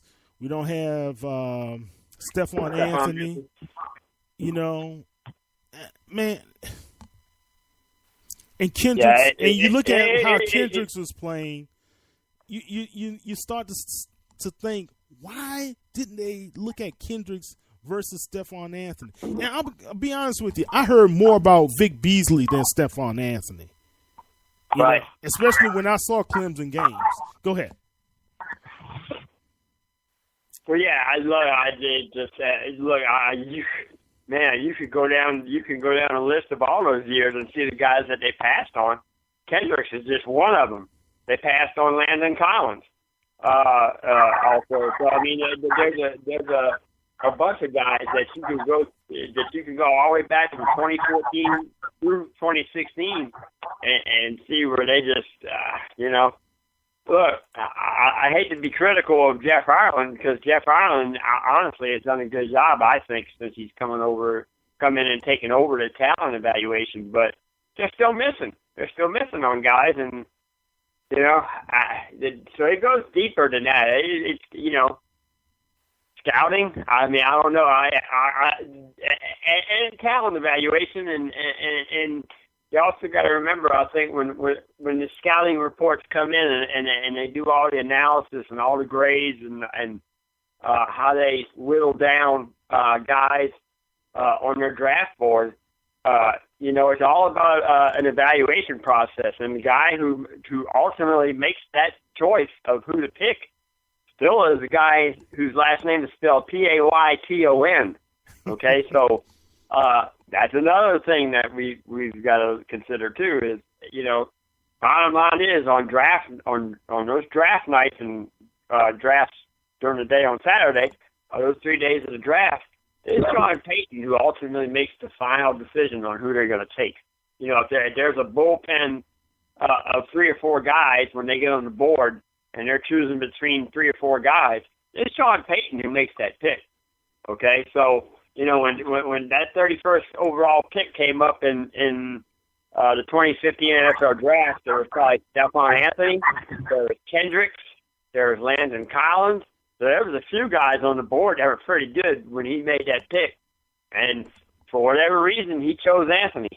We don't have Stephon Anthony. Man. And Kendricks, you look at how Kendricks was playing, you start to think, why didn't they look at Kendricks versus Stephon Anthony? Now, I'll be honest with you. I heard more about Vic Beasley than Stephon Anthony. Right. Especially when I saw Clemson games. Go ahead. Well, yeah, you could go down a list of all those years and see the guys that they passed on. Kendricks is just one of them. They passed on Landon Collins. Also, so I mean, there's a bunch of guys that you can go all the way back from 2014 through 2016 and see where they just Look, I hate to be critical of Jeff Ireland because Jeff Ireland honestly has done a good job, I think, since he's come in and taken over the talent evaluation. But they're still missing. They're still missing on guys, and so it goes deeper than that. It's scouting. I mean, I don't know. And talent evaluation, and you also got to remember, I think, when the scouting reports come in and they do all the analysis and all the grades and how they whittle down guys on their draft board, it's all about an evaluation process. And the guy who ultimately makes that choice of who to pick still is a guy whose last name is spelled Payton. Okay, so that's another thing that we've got to consider too. Is bottom line is on those draft nights and drafts during the day on Saturday, those 3 days of the draft, it's Sean Payton who ultimately makes the final decision on who they're going to take. If there's a bullpen of 3 or 4 guys when they get on the board and they're choosing between 3 or 4 guys, it's Sean Payton who makes that pick. Okay, so when that 31st overall pick came up in the 2015 NFL draft, there was probably Stephon Anthony, there was Kendricks, there was Landon Collins. So there was a few guys on the board that were pretty good when he made that pick. And for whatever reason, he chose Anthony.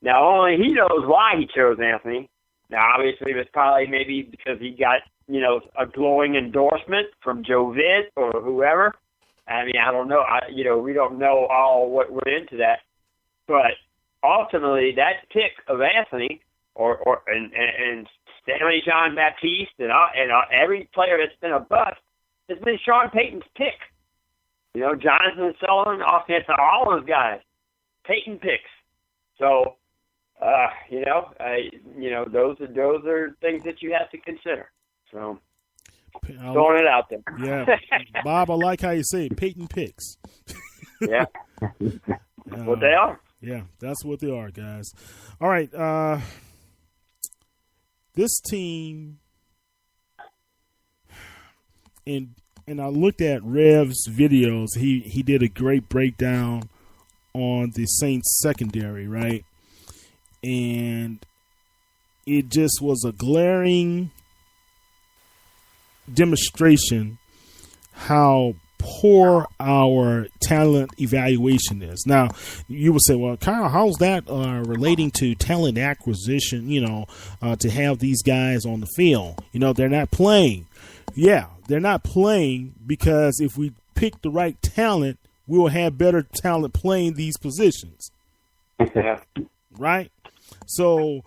Now, only he knows why he chose Anthony. Now, obviously, it was probably maybe because he got, a glowing endorsement from Joe Vitt or whoever. I mean, I don't know. We don't know all what went into that, but ultimately, that pick of Anthony and Stanley John Baptiste and every player that's been a bust has been Sean Payton's pick. Jonathan Sullivan, offense, all those guys, Payton picks. So, those are things that you have to consider. So, throwing it out there. Yeah, Bob, I like how you say it, Payton picks. Yeah, what they are. Yeah, that's what they are, guys. All right, this team, and I looked at Rev's videos. He did a great breakdown on the Saints secondary, right? And it just was a glaring demonstration how poor our talent evaluation is. Now, you would say, well, Kyle, how's that relating to talent acquisition, to have these guys on the field? They're not playing. Yeah, they're not playing because if we pick the right talent, we will have better talent playing these positions. Yeah. Right? So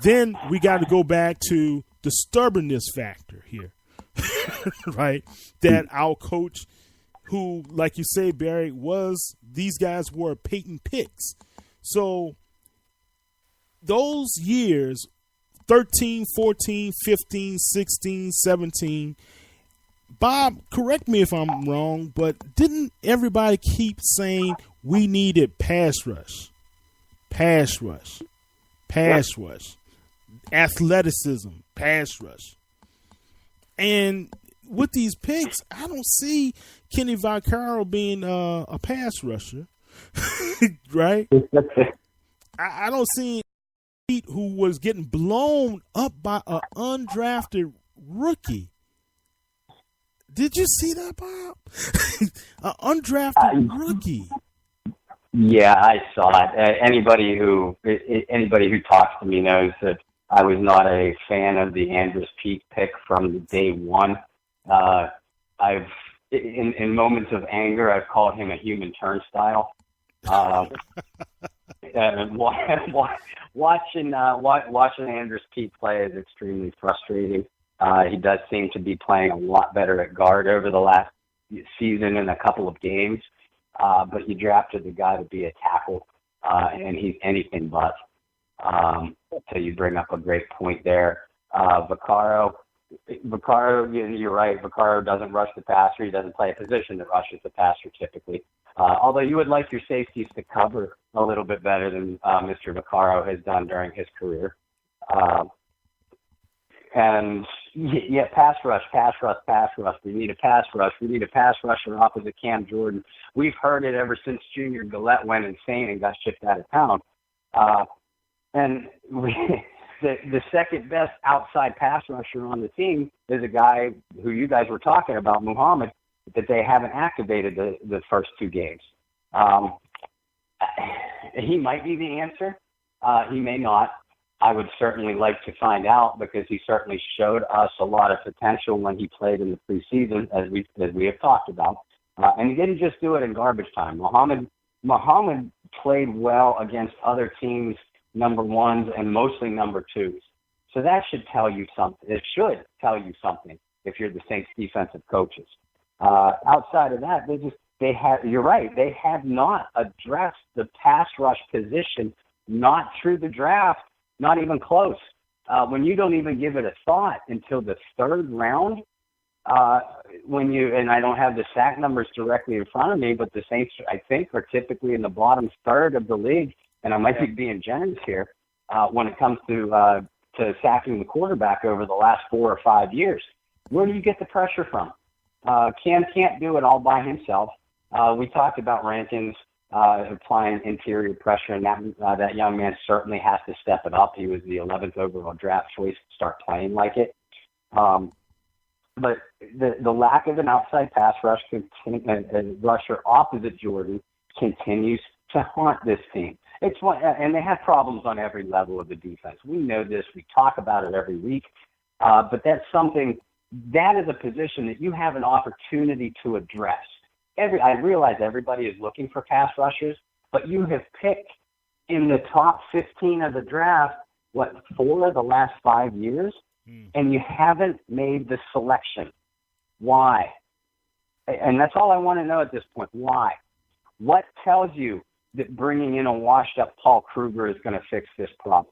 then we got to go back to the stubbornness factor here. Right? That our coach, who, like you say, Barry, these guys were Payton picks. So those years, 13, 14, 15, 16, 17, Bob, correct me if I'm wrong, but didn't everybody keep saying we needed pass rush, athleticism, pass rush? And with these picks, I don't see Kenny Vaccaro being a pass rusher, right? I don't see who was getting blown up by an undrafted rookie. Did you see that, Bob? An undrafted rookie. Yeah, I saw it. Anybody who talks to me knows that I was not a fan of the Andrus Peat pick from day one. I've in moments of anger, I've called him a human turnstile. Watching Andrus Peat play is extremely frustrating. He does seem to be playing a lot better at guard over the last season in a couple of games. But you drafted the guy to be a tackle, and he's anything but. So you bring up a great point there. Vaccaro, you're right. Vaccaro doesn't rush the passer. He doesn't play a position that rushes the passer typically. Although you would like your safeties to cover a little bit better than Mr. Vaccaro has done during his career. And yeah, pass rush. We need a pass rush. We need a pass rusher opposite Cam Jordan. We've heard it ever since Junior Gillette went insane and got shipped out of town. The second best outside pass rusher on the team is a guy who you guys were talking about, Muhammad, that they haven't activated the first two games. He might be the answer. He may not. I would certainly like to find out because he certainly showed us a lot of potential when he played in the preseason, as we have talked about. And he didn't just do it in garbage time. Muhammad played well against other teams' number ones and mostly number twos. So that should tell you something. It should tell you something if you're the Saints defensive coaches. Outside of that, you're right. They have not addressed the pass rush position, not through the draft, not even close. When you don't even give it a thought until the third round, and I don't have the sack numbers directly in front of me, but the Saints, I think, are typically in the bottom third of the league, and I might be being generous here when it comes to sacking the quarterback over the last 4 or 5 years. Where do you get the pressure from? Cam can't do it all by himself. We talked about Rankins applying interior pressure, and that young man certainly has to step it up. He was the 11th overall draft choice to start playing like it. But the lack of an outside pass rush rusher opposite Jordan continues to haunt this team. And they have problems on every level of the defense. We know this. We talk about it every week. But that is a position that you have an opportunity to address. I realize everybody is looking for pass rushers, but you have picked in the top 15 of the draft, 4 of the last 5 years, and you haven't made the selection. Why? And that's all I want to know at this point. Why? What tells you that bringing in a washed-up Paul Kruger is going to fix this problem?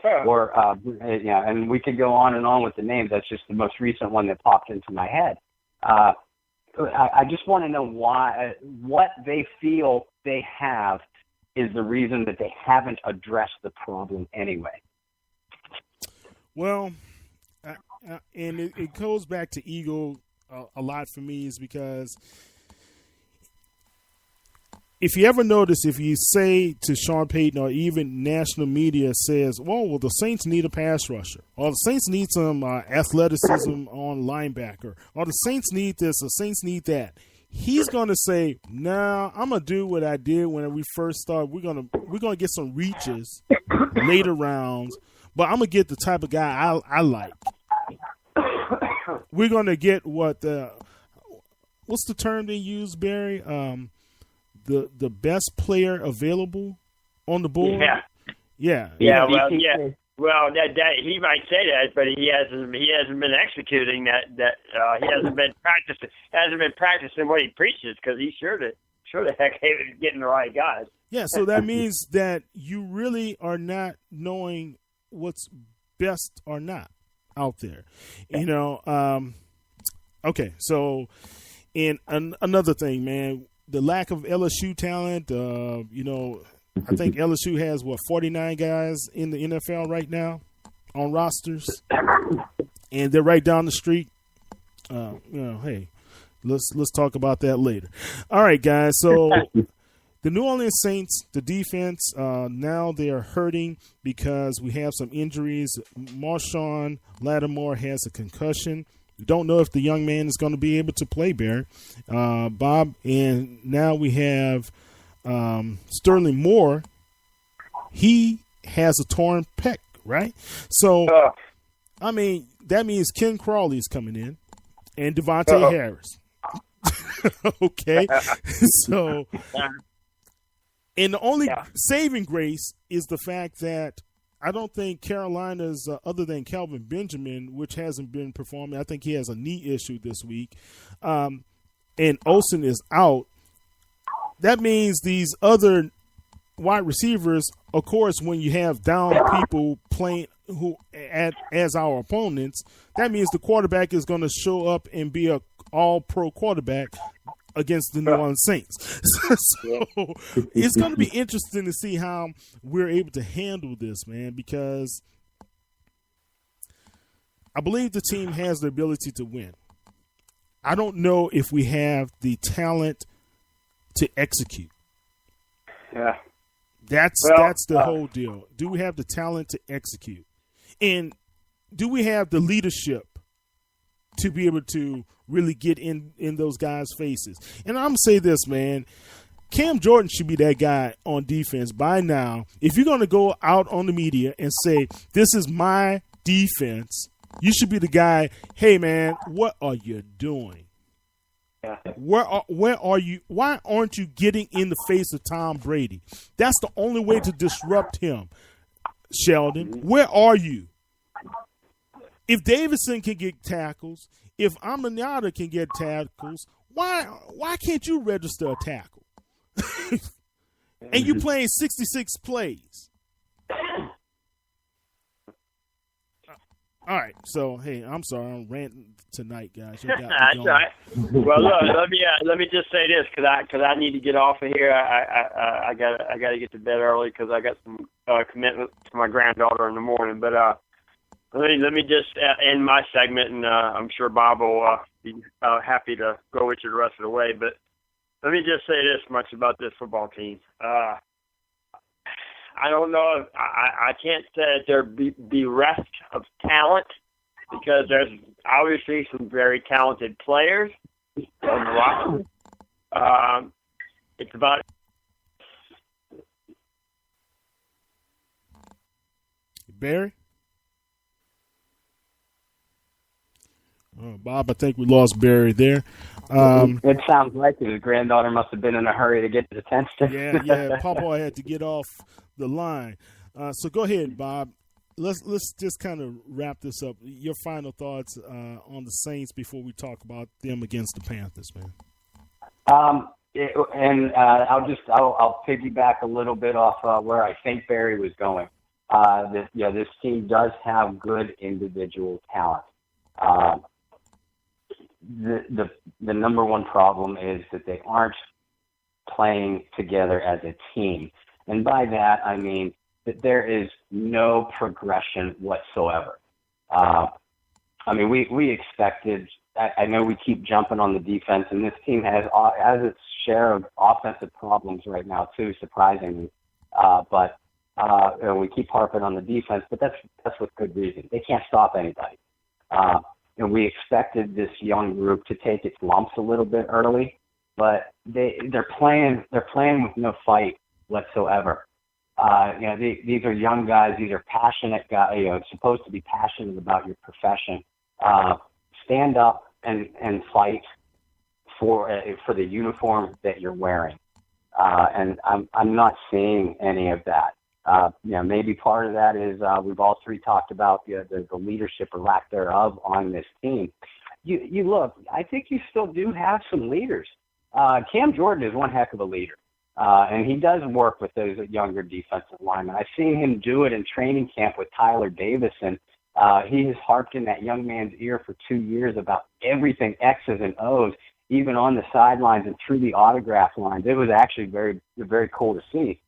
Or, and we could go on and on with the names. That's just the most recent one that popped into my head. I just want to know why, what they feel they have is the reason that they haven't addressed the problem anyway. Well, and it goes back to ego a lot for me, is because if you ever notice, if you say to Sean Payton or even national media says, well, the Saints need a pass rusher, or the Saints need some athleticism on linebacker, or the Saints need this, or Saints need that, he's going to say, nah, I'm going to do what I did when we first started. We're going to get some reaches later rounds, but I'm going to get the type of guy I like. We're going to get what's the term they use, Barry? The best player available on the board. Yeah. Well, that he might say that, but he hasn't been executing that. He hasn't been practicing what he preaches, because he sure the heck hated getting the right guys. Yeah, so that means that you really are not knowing what's best or not out there. Okay, so another thing, man. The lack of LSU talent, I think LSU has, 49 guys in the NFL right now on rosters, and they're right down the street. Hey, let's talk about that later. All right, guys, so the New Orleans Saints, the defense, now they are hurting because we have some injuries. Marshawn Lattimore has a concussion. We don't know if the young man is going to be able to play, Barry. Bob, and now we have Sterling Moore. He has a torn pec, right? So, that means Ken Crawley is coming in and Devontae Harris. Okay. So, and the only saving grace is the fact that I don't think Carolina's, other than Calvin Benjamin, which hasn't been performing, I think he has a knee issue this week, and Olsen is out. That means these other wide receivers, of course, when you have down people playing as our opponents, that means the quarterback is going to show up and be a all-pro quarterback against the New Orleans Saints. So it's going to be interesting to see how we're able to handle this, man, because I believe the team has the ability to win. I don't know if we have the talent to execute. Yeah. That's the whole deal. Do we have the talent to execute? And do we have the leadership to be able to really get in those guys' faces? And I'm going to say this, man. Cam Jordan should be that guy on defense by now. If you're going to go out on the media and say, this is my defense, you should be the guy, hey, man, what are you doing? Yeah. Where are you? Why aren't you getting in the face of Tom Brady? That's the only way to disrupt him, Sheldon. Where are you? If Davidson can get tackles, if Aminata can get tackles, why can't you register a tackle? And you playing 66 plays. All right, so hey, I'm sorry, I'm ranting tonight, guys. That's all right. Well, look, let me just say this, because I need to get off of here. I got to get to bed early because I got some commitments to my granddaughter in the morning. But let me just end my segment, and I'm sure Bob will be happy to go with you the rest of the way. But let me just say this much about this football team. I don't know if I can't say that they're bereft of talent, because there's obviously some very talented players on the roster. It's about Barry. Bob, I think we lost Barry there. It sounds like it. His granddaughter must have been in a hurry to get to the tent stick. Yeah. Papa had to get off the line. So go ahead, Bob. Let's just kind of wrap this up. Your final thoughts on the Saints before we talk about them against the Panthers, man. I'll piggyback a little bit off where I think Barry was going. This team does have good individual talent. The number one problem is that they aren't playing together as a team, and by that I mean that there is no progression whatsoever. We expected. I know we keep jumping on the defense, and this team has its share of offensive problems right now too, surprisingly. But we keep harping on the defense, but that's with good reason. They can't stop anybody. And we expected this young group to take its lumps a little bit early, but they're playing with no fight whatsoever. These are young guys. These are passionate guys. Supposed to be passionate about your profession. Stand up and fight for the uniform that you're wearing. And I'm not seeing any of that. Maybe part of that is we've all three talked about the leadership or lack thereof on this team. You look, I think you still do have some leaders. Cam Jordan is one heck of a leader, and he does work with those younger defensive linemen. I've seen him do it in training camp with Tyler Davison. He has harped in that young man's ear for 2 years about everything X's and O's, even on the sidelines and through the autograph lines. It was actually very, very cool to see.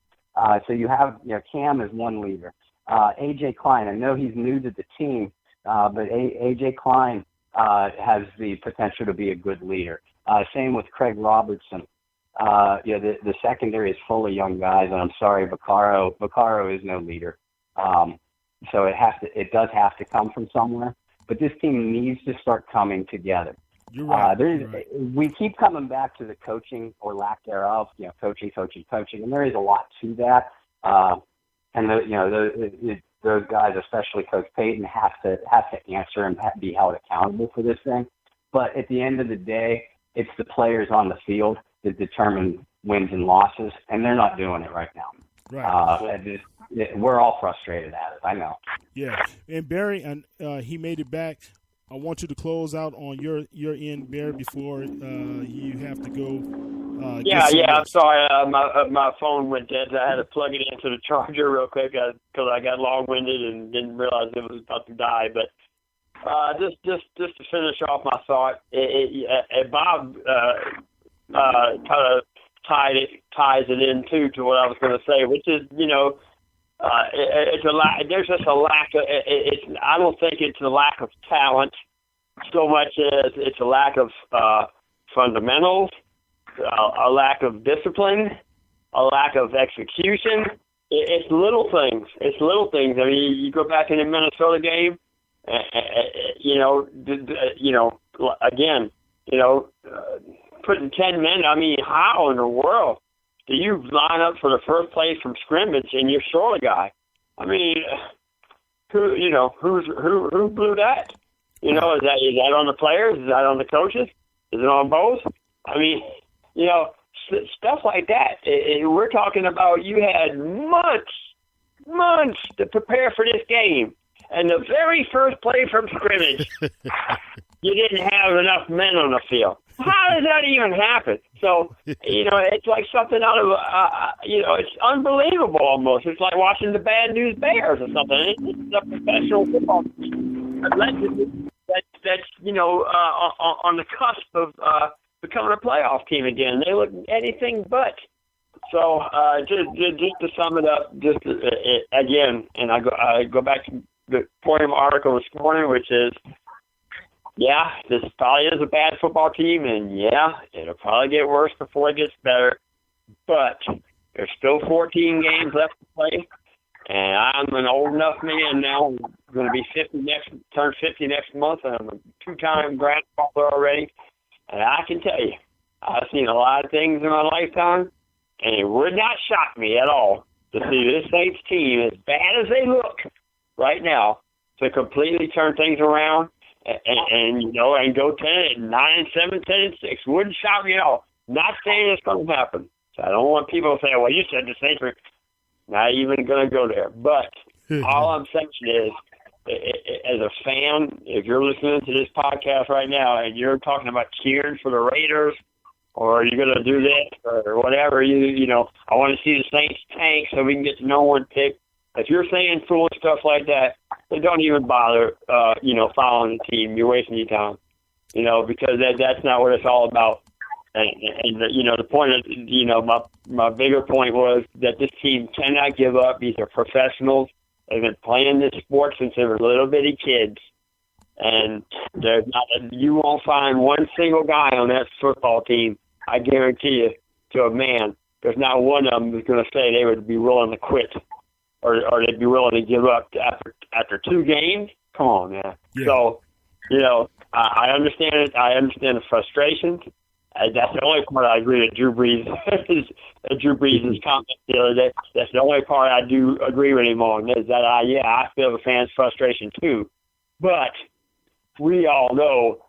So you have, Cam as one leader. A.J. Klein, I know he's new to the team, but A.J. Klein has the potential to be a good leader. Same with Craig Robertson. The secondary is full of young guys, and I'm sorry, Vaccaro is no leader. So it does have to come from somewhere. But this team needs to start coming together. You're right. We keep coming back to the coaching or lack thereof, coaching, and there is a lot to that. Those guys, especially Coach Payton, have to answer and be held accountable for this thing. But at the end of the day, it's the players on the field that determine wins and losses, and they're not doing it right now. Right. We're all frustrated at it. I know. Yeah, and Barry, he made it back. I want you to close out on your end, Barry, before you have to go. I'm sorry. My phone went dead. I had to plug it into the charger real quick because I got long-winded and didn't realize it was about to die. But just to finish off my thought, Bob kind of ties it in to what I was going to say, which is it's a lack. There's just a lack of. I don't think it's a lack of talent so much as it's a lack of fundamentals, a lack of discipline, a lack of execution. It's little things. It's little things. I mean, you go back in the Minnesota game. Putting 10 men. I mean, how in the world do you line up for the first play from scrimmage and you're short a guy? I mean, who blew that? Is that on the players? Is that on the coaches? Is it on both? I mean, stuff like that. We're talking about you had months to prepare for this game, and the very first play from scrimmage, you didn't have enough men on the field. How does that even happen? So, it's like something out of, it's unbelievable almost. It's like watching the Bad News Bears or something. It's a professional football team. Allegedly, that's on the cusp of becoming a playoff team again. They look anything but. So, just to sum it up, again, and I go back to the Podium article this morning, which is, yeah, this probably is a bad football team, and yeah, it'll probably get worse before it gets better. But there's still 14 games left to play, and I'm an old enough man now. I'm going to be turn 50 next month, and I'm a two-time grandfather already. And I can tell you, I've seen a lot of things in my lifetime, and it would not shock me at all to see this Saints team, as bad as they look right now, to completely turn things around and go 9-7, 10-6. Wouldn't shock me at all. Not saying it's going to happen. So I don't want people to say, well, you said the Saints were not even going to go there. But all I'm saying is, as a fan, if you're listening to this podcast right now and you're talking about cheering for the Raiders, or you're going to do this or whatever, I want to see the Saints tank so we can get the number one pick. If you're saying foolish stuff like that, then don't even bother, following the team. You're wasting your time, because that's not what it's all about. And the point of, my bigger point was that this team cannot give up. These are professionals. They've been playing this sport since they were little bitty kids. And you won't find one single guy on that football team, I guarantee you, to a man. There's not one of them who's going to say they would be willing to quit or they'd be willing to give up after 2 games. Come on, man. Yeah. So, I understand it. I understand the frustrations. That's the only part I agree with Drew Brees' comment the other day. That's the only part I do agree with him on, is that I feel the fans' frustration too. But we all know,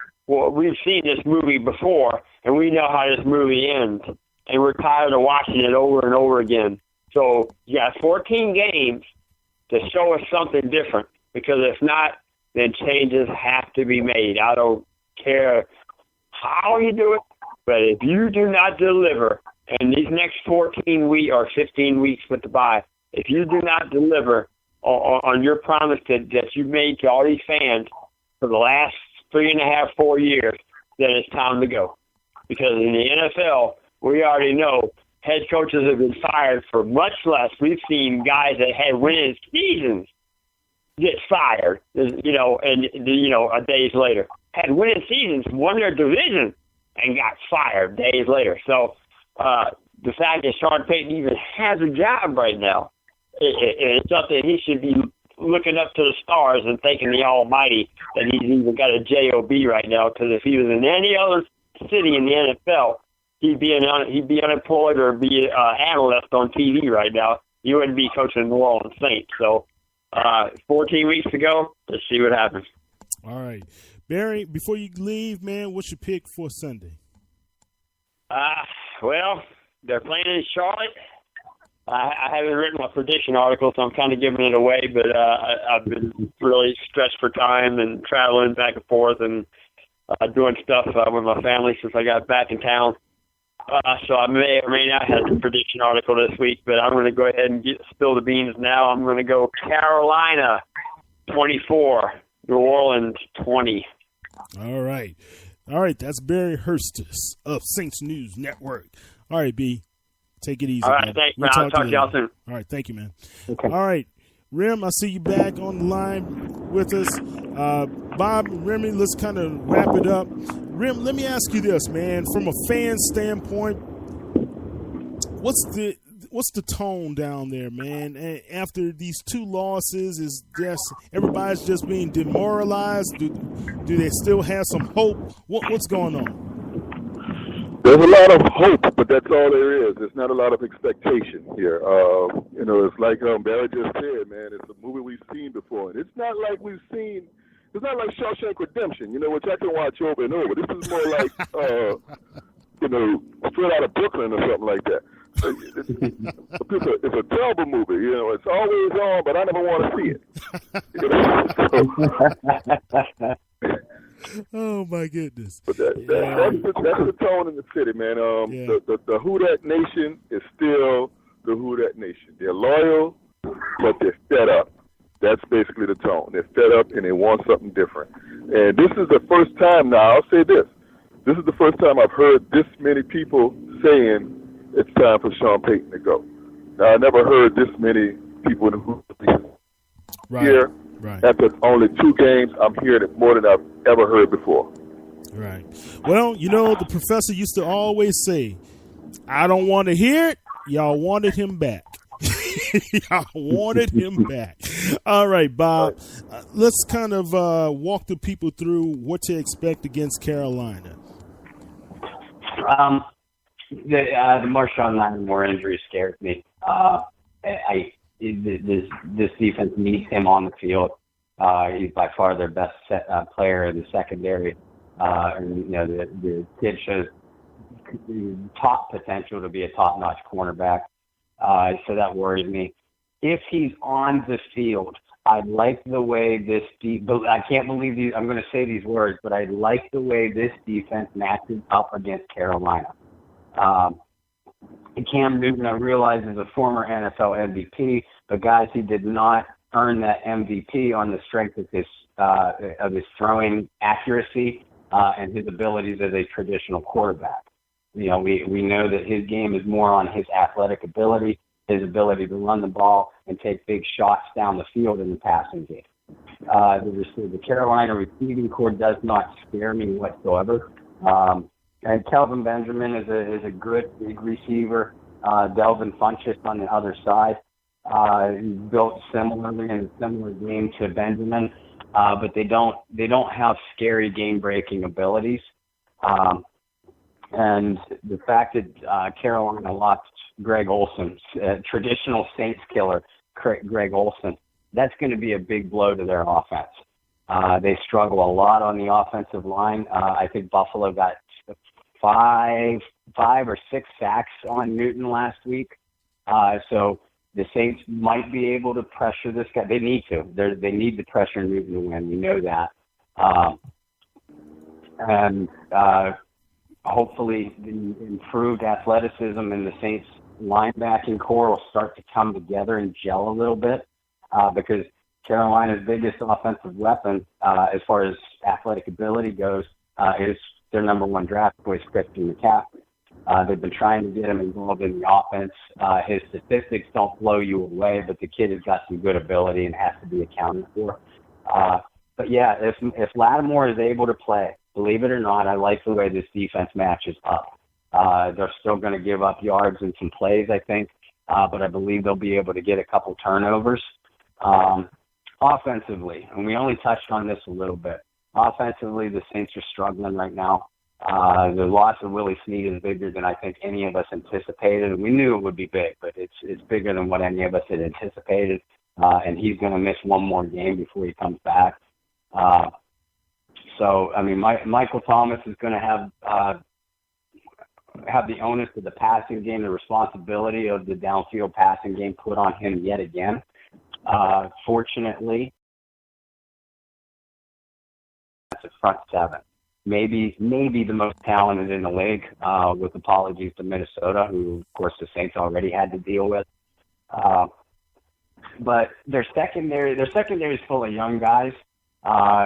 we've seen this movie before, and we know how this movie ends, and we're tired of watching it over and over again. So you got 14 games to show us something different, because if not, then changes have to be made. I don't care how you do it, but if you do not deliver in these next 14 weeks or 15 weeks with the bye, if you do not deliver on your promise that you made to all these fans for the last 3.5, 4 years, then it's time to go. Because in the NFL, we already know head coaches have been fired for much less. We've seen guys that had winning seasons get fired, days later. Had winning seasons, won their division, and got fired days later. So the fact that Sean Payton even has a job right now, it's something he should be looking up to the stars and thanking the Almighty that he's even got a job right now. Because if he was in any other city in the NFL, he'd be unemployed or be an analyst on TV right now. He wouldn't be coaching the New Orleans Saints. So 14 weeks to go. Let's see what happens. All right. Barry, before you leave, man, what's your pick for Sunday? Well, they're playing in Charlotte. I haven't written my prediction article, so I'm kind of giving it away, but I've been really stretched for time and traveling back and forth and doing stuff with my family since I got back in town. So I may or may not have the prediction article this week, but I'm going to go ahead and spill the beans now. I'm going to go Carolina 24, New Orleans 20. All right. That's Barry Hirstius of Saints News Network. All right, B. Take it easy. All right, thanks, man. I'll talk to y'all soon. All right, thank you, man. Okay. All right, Rem, I see you back on the line with us. Bob, Remy, let's kind of wrap it up. Rem, let me ask you this, man. From a fan standpoint, what's the tone down there, man? And after these 2 losses, is just everybody's just being demoralized? Do they still have some hope? What's going on? There's a lot of hope, but that's all there is. There's not a lot of expectation here. It's like Barry just said, man, it's a movie we've seen before. And it's not like Shawshank Redemption, which I can watch over and over. This is more like, Straight Outta Brooklyn or something like that. It's a terrible movie. It's always on, but I never want to see it. Oh my goodness! But that's the tone in the city, man. The Who Dat Nation is still the Who Dat Nation. They're loyal, but they're fed up. That's basically the tone. They're fed up and they want something different. And this is the first time now. I'll say this: this is the first time I've heard this many people saying it's time for Sean Payton to go. Now, I never heard this many people in the Who here. Right. After only 2 games, I'm hearing it more than I've ever heard before. Right. Well, the professor used to always say, I don't want to hear it. Y'all wanted him back. Y'all wanted him back. All right, Bob. Let's kind of walk the people through what to expect against Carolina. The Marshawn Lattimore injury scares me. This defense needs him on the field. He's by far their best player in the secondary. And, the kid shows top potential to be a top-notch cornerback. So that worries me. If he's on the field, I like the way this I can't believe these. I'm going to say these words, but I like the way this defense matches up against Carolina. Cam Newton, I realize, is a former NFL MVP, but guys, he did not earn that MVP on the strength of his throwing accuracy and his abilities as a traditional quarterback. We know that his game is more on his athletic ability, his ability to run the ball and take big shots down the field in the passing game. The Carolina receiving core does not scare me whatsoever. And Kelvin Benjamin is a good big receiver. Delvin Funchess on the other side. He's built similarly in a similar game to Benjamin, but they don't have scary game-breaking abilities. And the fact that Carolina lost Greg Olsen, traditional Saints killer, Greg Olsen, that's going to be a big blow to their offense. They struggle a lot on the offensive line. I think Buffalo got five or six sacks on Newton last week. So the Saints might be able to pressure this guy. They need to. They need to pressure Newton to win. We know that. And hopefully the improved athleticism in the Saints linebacking core will start to come together and gel a little bit because Carolina's biggest offensive weapon as far as athletic ability goes is their number one draft choice, Christian McCaffrey. They've been trying to get him involved in the offense. His statistics don't blow you away, but the kid has got some good ability and has to be accounted for. But yeah, if Lattimore is able to play, believe it or not, I like the way this defense matches up. They're still going to give up yards and some plays, I think, but I believe they'll be able to get a couple turnovers. Offensively, and we only touched on this a little bit, offensively, the Saints are struggling right now. The loss of Willie Snead is bigger than I think any of us anticipated. We knew it would be big, but it's bigger than what any of us had anticipated. And he's going to miss one more game before he comes back. So, I mean, Michael Thomas is going to have the onus of the passing game, the responsibility of the downfield passing game put on him yet again. Fortunately, that's a front seven. Maybe the most talented in the league, with apologies to Minnesota, who, of course, the Saints already had to deal with. But their secondary is full of young guys,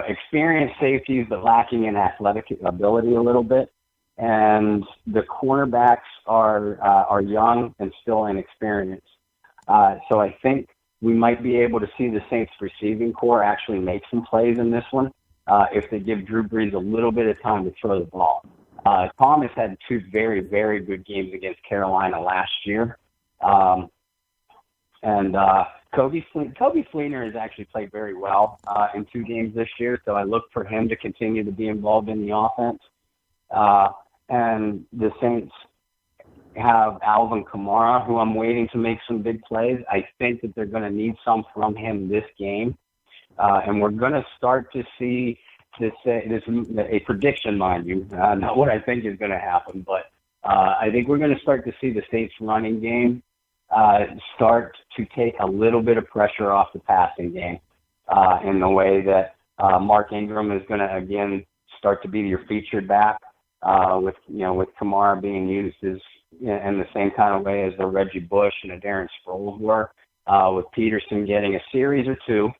experienced safeties, but lacking in athletic ability a little bit. And the cornerbacks are young and still inexperienced. So I think we might be able to see the Saints receiving core actually make some plays in this one. If they give Drew Brees a little bit of time to throw the ball. Thomas had two very, very good games against Carolina last year. And Kobe Fleener has actually played very well in 2 games this year, so I look for him to continue to be involved in the offense. And the Saints have Alvin Kamara, who I'm waiting to make some big plays. I think that they're going to need some from him this game. And we're going to start to see this a prediction, mind you, not what I think is going to happen, but I think we're going to start to see the Saints running game start to take a little bit of pressure off the passing game in the way that Mark Ingram is going to, again, start to be your featured back with Kamara being used as in the same kind of way as the Reggie Bush and the Darren Sproles were, with Peterson getting a series or 2.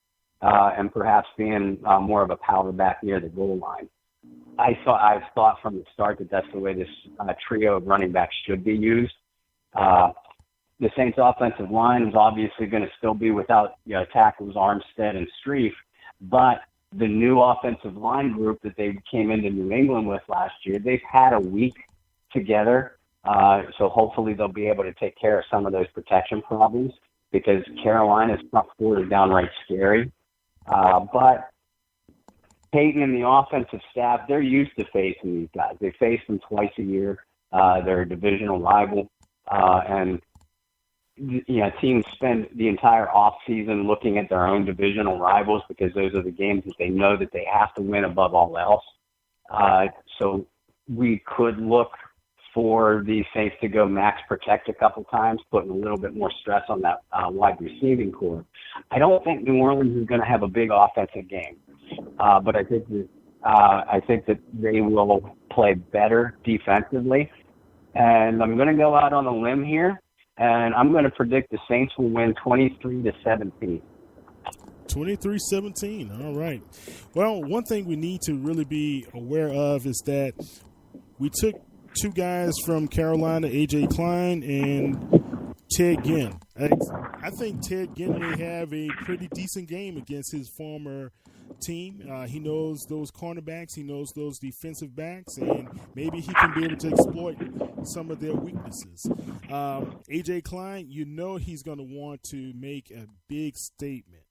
And perhaps being more of a power back near the goal line. I've thought from the start that that's the way this trio of running backs should be used. The Saints' offensive line is obviously going to still be without tackles Armstead and Streif, but the new offensive line group that they came into New England with last year, they've had a week together, so hopefully they'll be able to take care of some of those protection problems because Carolina's front four is downright scary. But Peyton and the offensive staff, they're used to facing these guys. They face them twice a year. They're a divisional rival. And, teams spend the entire off season looking at their own divisional rivals because those are the games that they know that they have to win above all else. So we could look for the Saints to go max protect a couple times, putting a little bit more stress on that wide receiving core. I don't think New Orleans is going to have a big offensive game, but I think that they will play better defensively. And I'm going to go out on a limb here, and I'm going to predict the Saints will win 23-17. 23-17. All right. Well, one thing we need to really be aware of is that we took two guys from Carolina, A.J. Klein and Ted Ginn. I think Ted Ginn may have a pretty decent game against his former team. He knows those cornerbacks. He knows those defensive backs, and maybe he can be able to exploit some of their weaknesses. A.J. Klein, you know he's going to want to make a big statement.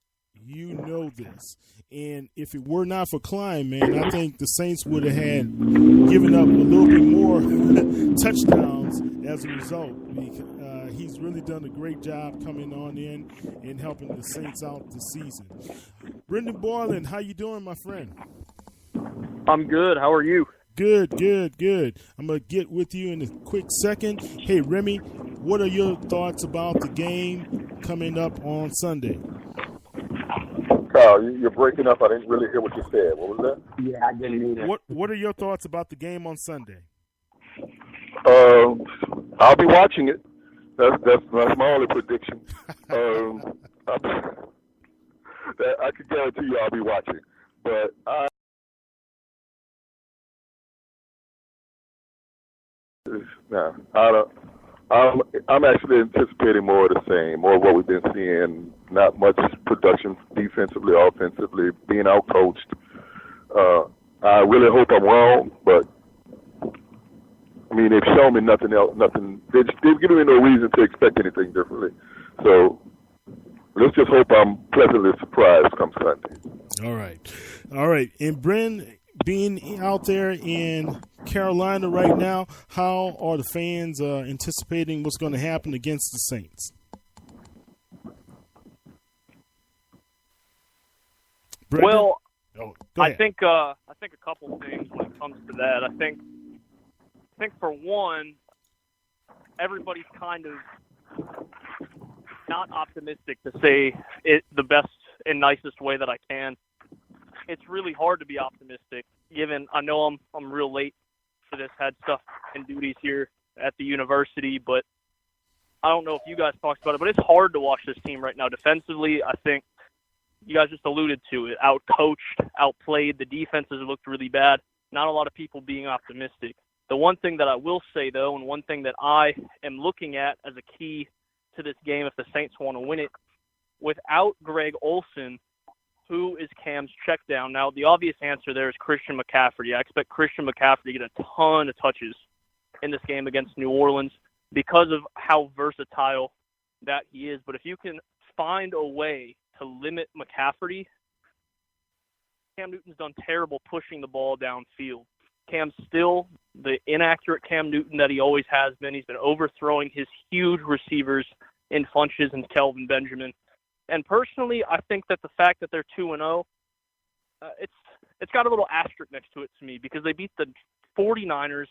You know this. And if it were not for Klein, man, I think the Saints would have had given up a little bit more touchdowns as a result. He's really done a great job coming on in and helping the Saints out this season. Brendan Boylin, how you doing, my friend? I'm good. How are you? Good. I'm going to get with you in a quick second. Hey, Remy, what are your thoughts about the game coming up on Sunday? Kyle, you're breaking up. I didn't really hear what you said. What was that? Yeah, I didn't either. What are your thoughts about the game on Sunday? I'll be watching it. That's my only prediction. I can guarantee you I'll be watching. But I'm actually anticipating more of the same, more of what we've been seeing. Not much production defensively, offensively, being out-coached. I really hope I'm wrong, but I mean, they've shown me nothing else. They've given me no reason to expect anything differently. So let's just hope I'm pleasantly surprised come Sunday. All right. And Bren, being out there in Carolina right now, how are the fans anticipating what's going to happen against the Saints? Brendan? Well, I think a couple things when it comes to that. I think for one, everybody's kind of not optimistic to say it the best and nicest way that I can. It's really hard to be optimistic, given I know I'm real late for this, had stuff and duties here at the university, but I don't know if you guys talked about it, but it's hard to watch this team right now. Defensively, I think you guys just alluded to it. Out-coached, outplayed. The defenses looked really bad. Not a lot of people being optimistic. The one thing that I will say, though, and one thing that I am looking at as a key to this game if the Saints want to win it, without Greg Olsen, who is Cam's check down? Now, the obvious answer there is Christian McCaffrey. I expect Christian McCaffrey to get a ton of touches in this game against New Orleans because of how versatile that he is. But if you can find a way to limit McCaffrey, Cam Newton's done terrible pushing the ball downfield. Cam's still the inaccurate Cam Newton that he always has been. He's been overthrowing his huge receivers in Funches and Kelvin Benjamin. And personally, I think that the fact that they're 2-0, it's got a little asterisk next to it to me because they beat the 49ers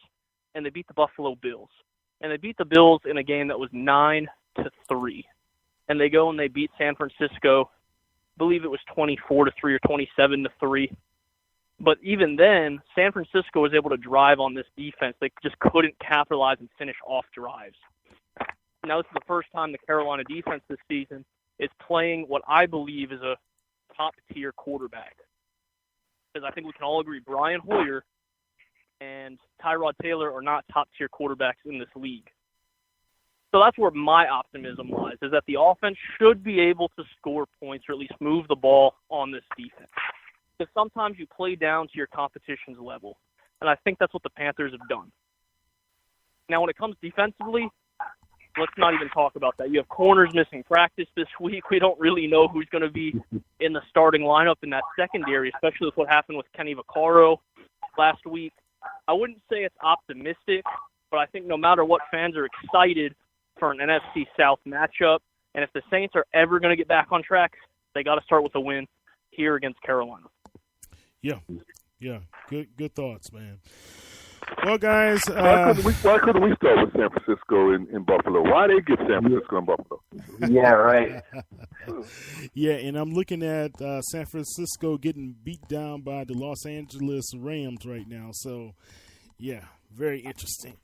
and they beat the Buffalo Bills. And they beat the Bills in a game that was 9-3. And they go and they beat San Francisco, I believe it was 24-3 or 27-3. But even then, San Francisco was able to drive on this defense. They just couldn't capitalize and finish off drives. Now, this is the first time the Carolina defense this season is playing what I believe is a top-tier quarterback. Because I think we can all agree Brian Hoyer and Tyrod Taylor are not top-tier quarterbacks in this league. So that's where my optimism lies, is that the offense should be able to score points or at least move the ball on this defense. Because sometimes you play down to your competition's level. And I think that's what the Panthers have done. Now, when it comes defensively, let's not even talk about that. You have corners missing practice this week. We don't really know who's going to be in the starting lineup in that secondary, especially with what happened with Kenny Vaccaro last week. I wouldn't say it's optimistic, but I think no matter what, fans are excited for an NFC South matchup. And if the Saints are ever going to get back on track, they got to start with a win here against Carolina. Yeah. Good thoughts, man. Well, guys, why couldn't we start with San Francisco in Buffalo? Why they get San Francisco in Buffalo? Yeah, right. Yeah, and I'm looking at San Francisco getting beat down by the Los Angeles Rams right now. So, yeah, very interesting.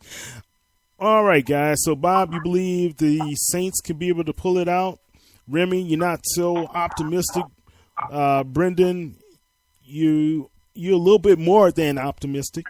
All right, guys. So, Bob, you believe the Saints can be able to pull it out? Remy, you're not so optimistic. Brendan, you're a little bit more than optimistic.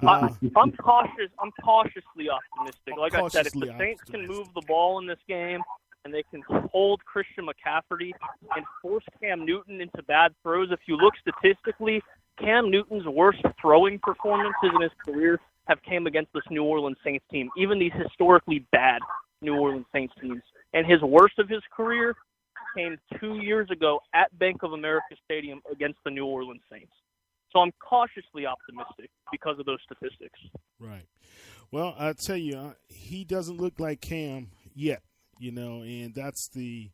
I'm cautious. I'm cautiously optimistic. Like I said, if the Saints can move the ball in this game and they can hold Christian McCaffrey and force Cam Newton into bad throws, if you look statistically, Cam Newton's worst throwing performances in his career have came against this New Orleans Saints team, even these historically bad New Orleans Saints teams. And his worst of his career came 2 years ago at Bank of America Stadium against the New Orleans Saints. So I'm cautiously optimistic because of those statistics. Right. Well, I tell you, he doesn't look like Cam yet, and that's the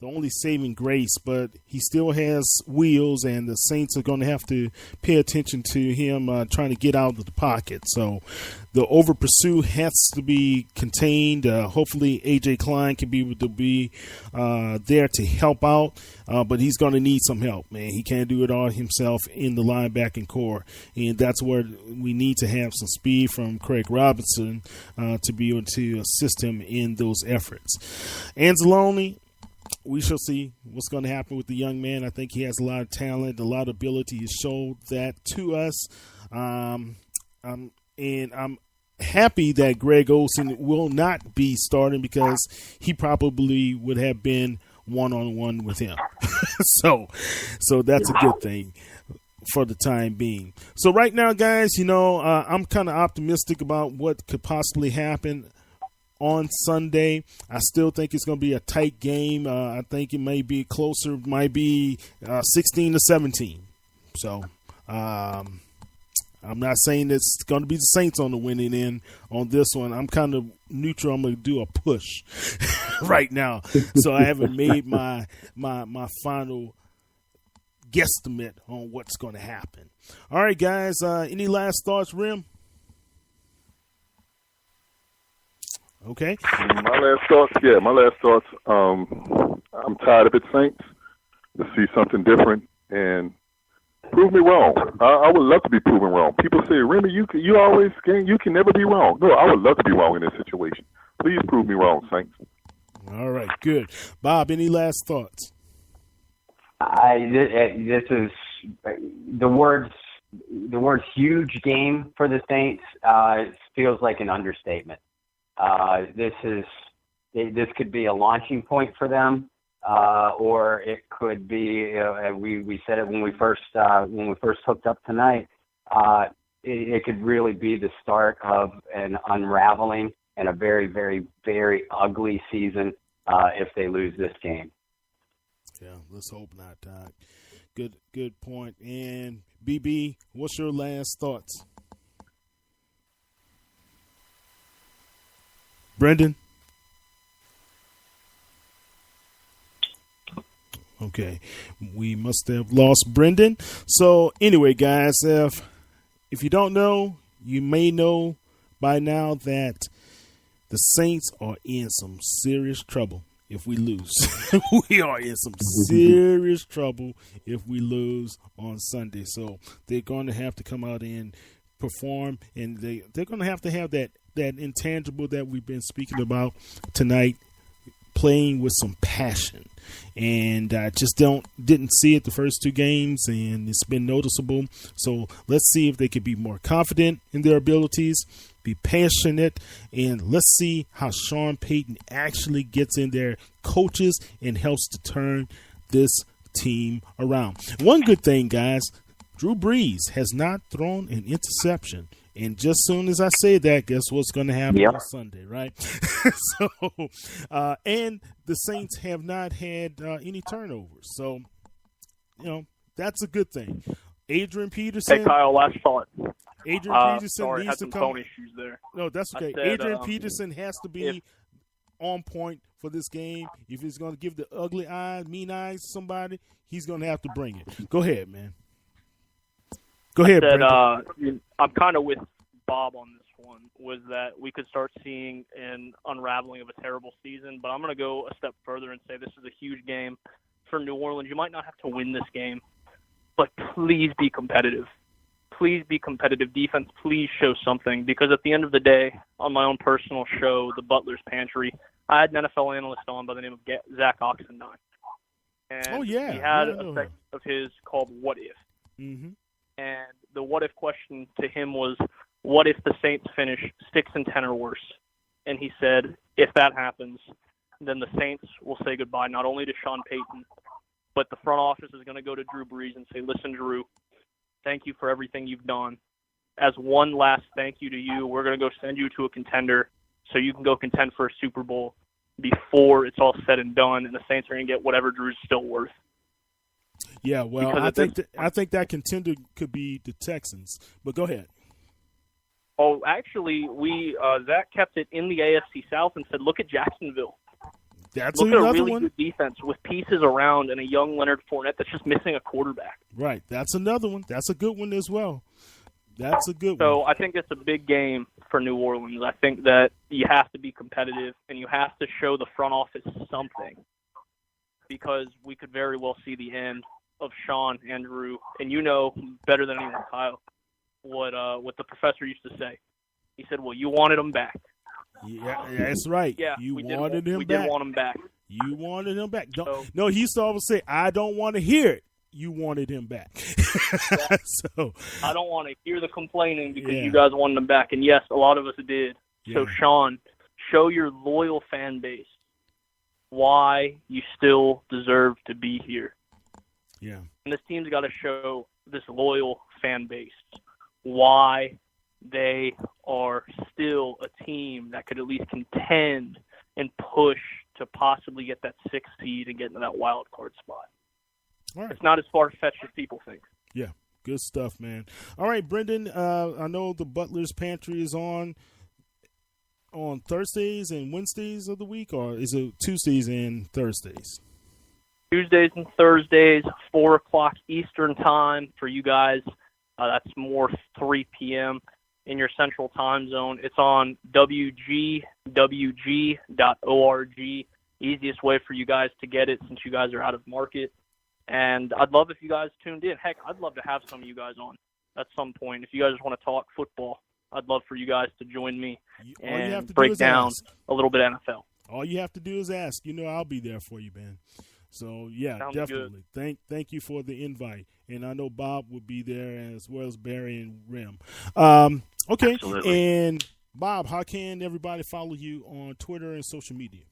only saving grace. But he still has wheels, and the Saints are going to have to pay attention to him trying to get out of the pocket. So the over pursue has to be contained. Hopefully A.J. Klein can be able to be there to help out, but he's going to need some help, man. He can't do it all himself in the linebacking core, and that's where we need to have some speed from Craig Robinson to be able to assist him in those efforts. Anzalone, we shall see what's going to happen with the young man. I think he has a lot of talent, a lot of ability. He showed that to us. And I'm happy that Greg Olsen will not be starting because he probably would have been one-on-one with him. So that's a good thing for the time being. So right now, guys, I'm kind of optimistic about what could possibly happen on Sunday. I still think it's going to be a tight game. I think it may be closer, might be 16-17. So I'm not saying it's going to be the Saints on the winning end on this one. I'm kind of neutral. I'm going to do a push right now. So I haven't made my final guesstimate on what's going to happen. All right, guys. Any last thoughts, Rim? Okay. My last thoughts. I'm tired of it, Saints. To see something different and prove me wrong. I would love to be proven wrong. People say, Remy, you can never be wrong. No, I would love to be wrong in this situation. Please prove me wrong, Saints. All right, good. Bob, any last thoughts? This is the words huge game for the Saints. It feels like an understatement. This could be a launching point for them, or it could be. We said it when we first hooked up tonight. It could really be the start of an unraveling and a very, very, very ugly season if they lose this game. Yeah, let's hope not, Doc. Good point. And BB, what's your last thoughts? Brendan? Okay. We must have lost Brendan. So anyway, guys, if you don't know, you may know by now that the Saints are in some serious trouble if we lose. We are in some serious trouble if we lose on Sunday. So they're going to have to come out and perform, and they're going to have that intangible that we've been speaking about tonight, playing with some passion. And I just didn't see it the first two games, and it's been noticeable. So let's see if they can be more confident in their abilities, be passionate, and let's see how Sean Payton actually gets in their coaches and helps to turn this team around. One good thing, guys, Drew Brees has not thrown an interception. And just soon as I say that, guess what's going to happen on Sunday, right? And the Saints have not had any turnovers. So, that's a good thing. Adrian Peterson. Hey, Kyle, last thought. Adrian Peterson sorry, needs had to some come. phone issues there. No, that's okay. said, Adrian Peterson has to be on point for this game. If he's going to give the ugly eye, mean eyes to somebody, he's going to have to bring it. Go ahead, man. Go ahead, Brendan. I'm kind of with Bob on this one, was that we could start seeing an unraveling of a terrible season, but I'm going to go a step further and say this is a huge game for New Orleans. You might not have to win this game, but please be competitive. Please be competitive. Defense, please show something, because at the end of the day, on my own personal show, The Butler's Pantry, I had an NFL analyst on by the name of Zach Oxendine. And he had a segment of his called What If? Mm-hmm. And the what if question to him was, what if the Saints finish 6-10 or worse? And he said, if that happens, then the Saints will say goodbye not only to Sean Payton, but the front office is going to go to Drew Brees and say, listen, Drew, thank you for everything you've done. As one last thank you to you, we're going to go send you to a contender so you can go contend for a Super Bowl before it's all said and done, and the Saints are going to get whatever Drew's still worth. Yeah, well, I think that contender could be the Texans. But go ahead. Oh, actually, Zach kept it in the AFC South and said, look at Jacksonville. Look at a really good defense with pieces around and a young Leonard Fournette that's just missing a quarterback. Right. That's another one. That's a good one as well. That's a good one. So I think it's a big game for New Orleans. I think that you have to be competitive and you have to show the front office something, because we could very well see the end of Sean and Drew. And you know better than anyone, Kyle, what the professor used to say. He said, well, you wanted him back. Yeah, that's right. Yeah, you we wanted him back. We did want him back. You wanted him back. No, he used to always say, I don't want to hear it. You wanted him back. So I don't want to hear the complaining because you guys wanted him back. And yes, a lot of us did. Yeah. So Sean, show your loyal fan base why you still deserve to be here. Yeah. And this team's got to show this loyal fan base why they are still a team that could at least contend and push to possibly get that 6th seed and get into that wild card spot. All right. It's not as far-fetched as people think. Yeah, good stuff, man. All right, Brendan, I know the Butler's Pantry is on Thursdays and Wednesdays of the week, or is it Tuesdays and Thursdays? Tuesdays and Thursdays, 4 o'clock Eastern time for you guys. That's more 3 p.m. in your central time zone. It's on WGWG.org. Easiest way for you guys to get it since you guys are out of market. And I'd love if you guys tuned in. Heck, I'd love to have some of you guys on at some point. If you guys want to talk football, I'd love for you guys to join me and break down a little bit of NFL. All you have to do is ask. You know I'll be there for you, man. So, yeah, Sounds definitely. Thank you for the invite. And I know Bob will be there as well as Barry and Rim. Okay. Absolutely. And, Bob, how can everybody follow you on Twitter and social media?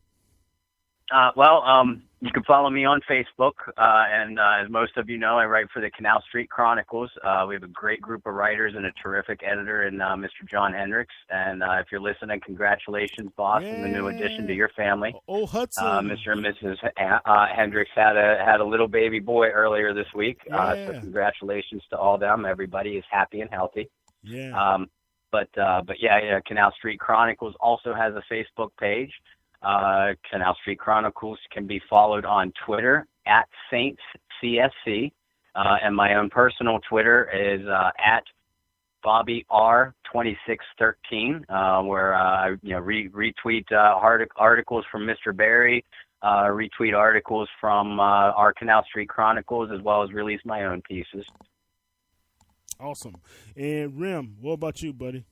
You can follow me on Facebook, and as most of you know, I write for the Canal Street Chronicles. We have a great group of writers and a terrific editor in Mr. John Hendricks. And if you're listening, congratulations, boss, on the new addition to your family. Oh, Hudson. Mr. and Mrs. Hendricks had a little baby boy earlier this week. So congratulations to all them. Everybody is happy and healthy. Yeah. Canal Street Chronicles also has a Facebook page. Canal Street Chronicles can be followed on Twitter at SaintsCSC, and my own personal Twitter is at BobbyR2613, where I retweet articles from Mr. Barry, retweet articles from our Canal Street Chronicles, as well as release my own pieces. Awesome. And Rim, what about you, buddy?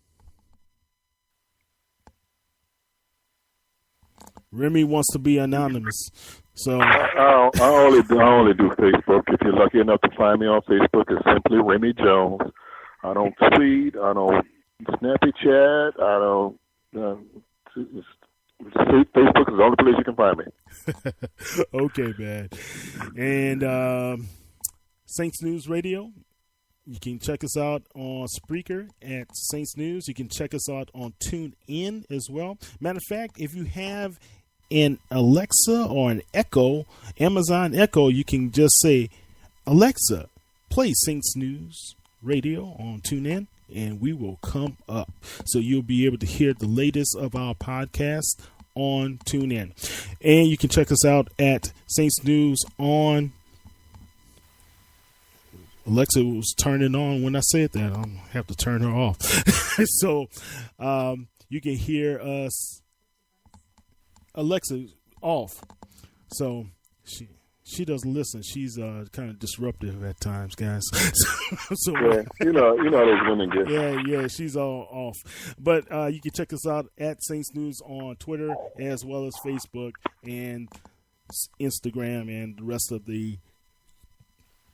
Remy wants to be anonymous, so I only do Facebook. If you're lucky enough to find me on Facebook, it's simply Remy Jones. I don't tweet. I don't snappy chat. I don't. Facebook is the only place you can find me. Okay, man. And Saints News Radio. You can check us out on Spreaker at Saints News. You can check us out on TuneIn as well. Matter of fact, if you have an Alexa or an Echo, Amazon Echo, you can just say, Alexa, play Saints News Radio on TuneIn, and we will come up. So you'll be able to hear the latest of our podcast on TuneIn. And you can check us out at Saints News on. Alexa was turning on when I said that. I'm going to have to turn her off. So you can hear us. Alexa off. So she doesn't listen. She's kind of disruptive at times, guys. So Yeah, you know those women get. yeah, she's all off. But you can check us out at Saints News on Twitter, as well as Facebook and Instagram and the rest of the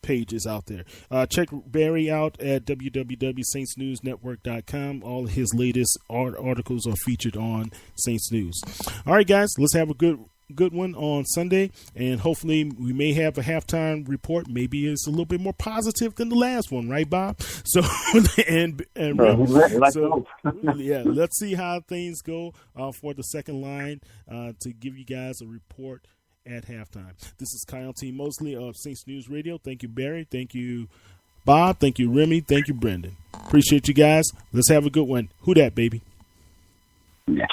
pages out there. Check Barry out at www.saintsnewsnetwork.com. All of his latest articles are featured on Saints News. All right, guys, let's have a good one on Sunday, and hopefully we may have a halftime report. Maybe it's a little bit more positive than the last one, right, Bob? So let's see how things go for the second line to give you guys a report at halftime. This is Kyle T. Mosley of Saints News Radio. Thank you, Barry. Thank you, Bob. Thank you, Remy. Thank you, Brendan. Appreciate you guys. Let's have a good one. Who dat, baby? Yeah.